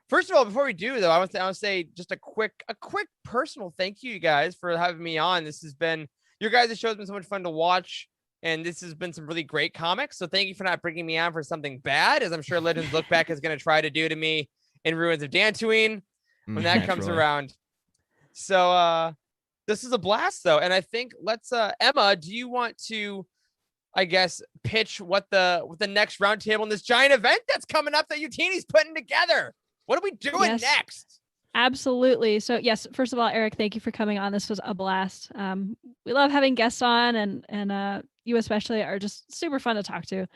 first of all, before we do though, I want to say just a quick personal thank you guys for having me on. This has been, your guys' show has been so much fun to watch, and this has been some really great comics. So thank you for not bringing me on for something bad, as I'm sure Legends Look Back is going to try to do to me in Ruins of Dantooine when that comes around. So this is a blast though, and I think let's Emma, do you want to, I guess, pitch what the next roundtable in this giant event that's coming up that Youtini's putting together? What are we doing next? Absolutely. So yes, first of all, Eric, thank you for coming on. This was a blast. We love having guests on, and you especially are just super fun to talk to.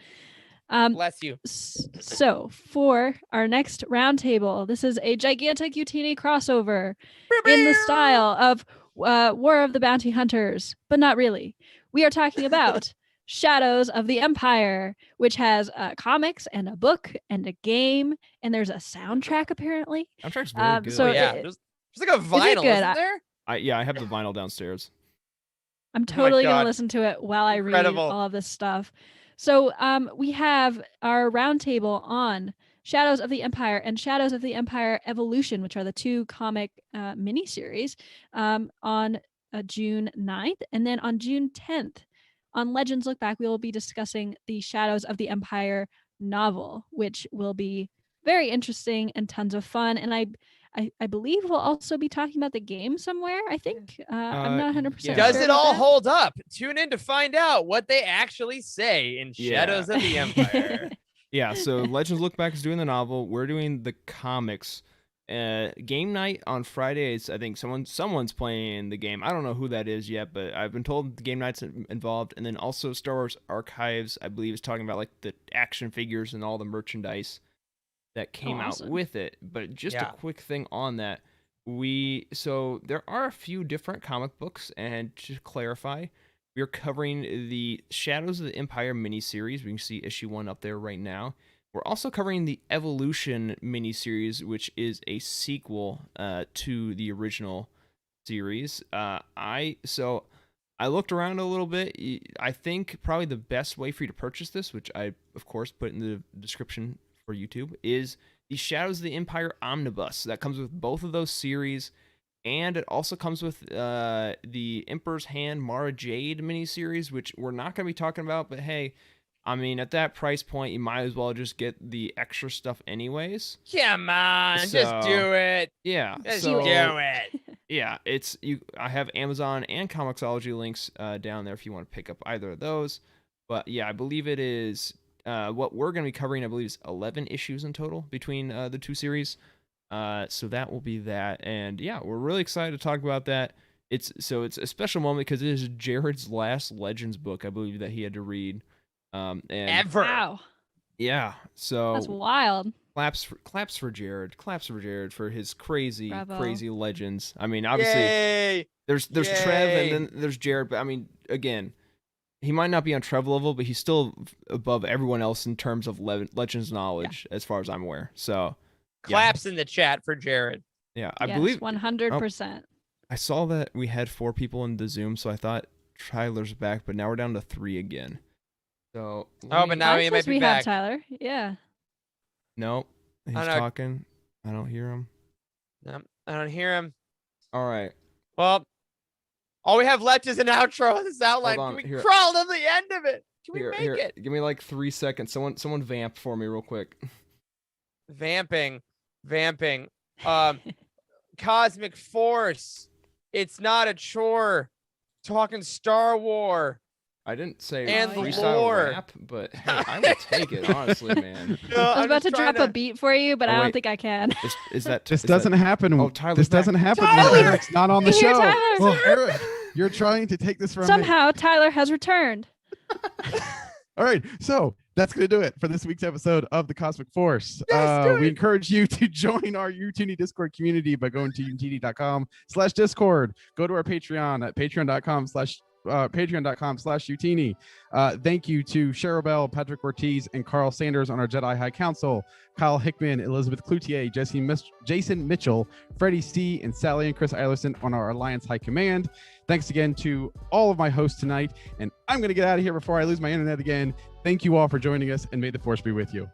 Bless you. So for our next roundtable, this is a gigantic Youtini crossover in the style of War of the Bounty Hunters, but not really. We are talking about Shadows of the Empire, which has comics and a book and a game, and there's a soundtrack apparently. Soundtrack's very good. So there's like a vinyl, isn't there? I have the vinyl downstairs. I'm totally gonna listen to it while I read all of this stuff. So we have our roundtable on Shadows of the Empire and Shadows of the Empire Evolution, which are the two comic miniseries on June 9th. And then on June 10th, on Legends Look Back, we will be discussing the Shadows of the Empire novel, which will be very interesting and tons of fun. And I believe we'll also be talking about the game somewhere, I think. I'm not 100% Does sure it all that. hold up? Tune in to find out what they actually say in Shadows of the Empire. Yeah, so Legends Look Back is doing the novel. We're doing the comics. Game night on Fridays. I think someone's playing the game. I don't know who that is yet, but I've been told the game night's involved. And then also Star Wars Archives, I believe, is talking about like the action figures and all the merchandise that came out with it. But just a quick thing on that. So there are a few different comic books, and to clarify, we're covering the Shadows of the Empire miniseries. We can see issue 1 up there right now. We're also covering the Evolution miniseries, which is a sequel to the original series. I looked around a little bit. I think probably the best way for you to purchase this, which I, of course, put in the description for YouTube, is the Shadows of the Empire Omnibus. That comes with both of those series, and it also comes with the Emperor's Hand Mara Jade miniseries, which we're not going to be talking about, but hey, I mean, at that price point, you might as well just get the extra stuff anyways. Come on, just do it. Yeah, just do it. Yeah, I have Amazon and Comixology links down there if you want to pick up either of those. But yeah, I believe it is what we're going to be covering. I believe is 11 issues in total between the two series. So that will be that, and yeah, we're really excited to talk about that. It's a special moment because it is Jared's last Legends book, I believe, that he had to read. And ever. Wow. Yeah, so that's wild. Claps for Jared for his crazy Legends. I mean, obviously there's Trev and then there's Jared, but I mean, again, he might not be on Trev level, but he's still above everyone else in terms of Legends knowledge, as far as I'm aware. So claps in the chat for Jared. Yeah, I believe 100%. I saw that we had 4 people in the Zoom, so I thought Tyler's back, but now we're down to 3 again. So but now he might be back. Tyler. Yeah. Nope. He's talking. I don't hear him. No, I don't hear him. All right. Well, all we have left is an outro. This outline. Can we crawl to the end of it? Can we make it? Give me like 3 seconds. Someone vamp for me real quick. Vamping. Cosmic Force. It's not a chore. Talking Star Wars. I didn't say and freestyle rap, but hey, I will take it, honestly, man. I was about to drop a beat for you, but I don't think I can. This doesn't happen. Oh, Tyler's this doesn't happen when Eric's not on the show. Well, Eric, you're trying to take this from somehow me. Tyler has returned. All right, so that's going to do it for this week's episode of the Cosmic Force. We encourage you to join our Youtini Discord community by going to youtini.com/Discord. Go to our Patreon at patreon.com/ patreon.com/Youtini. Thank you to Cheryl Bell, Patrick Ortiz, and Carl Sanders on our Jedi High Council, Kyle Hickman, Elizabeth Cloutier, Jason Mitchell, Freddie C., and Sally and Chris Eilersen on our Alliance High Command. Thanks again to all of my hosts tonight, and I'm going to get out of here before I lose my internet again. Thank you all for joining us, and may the Force be with you.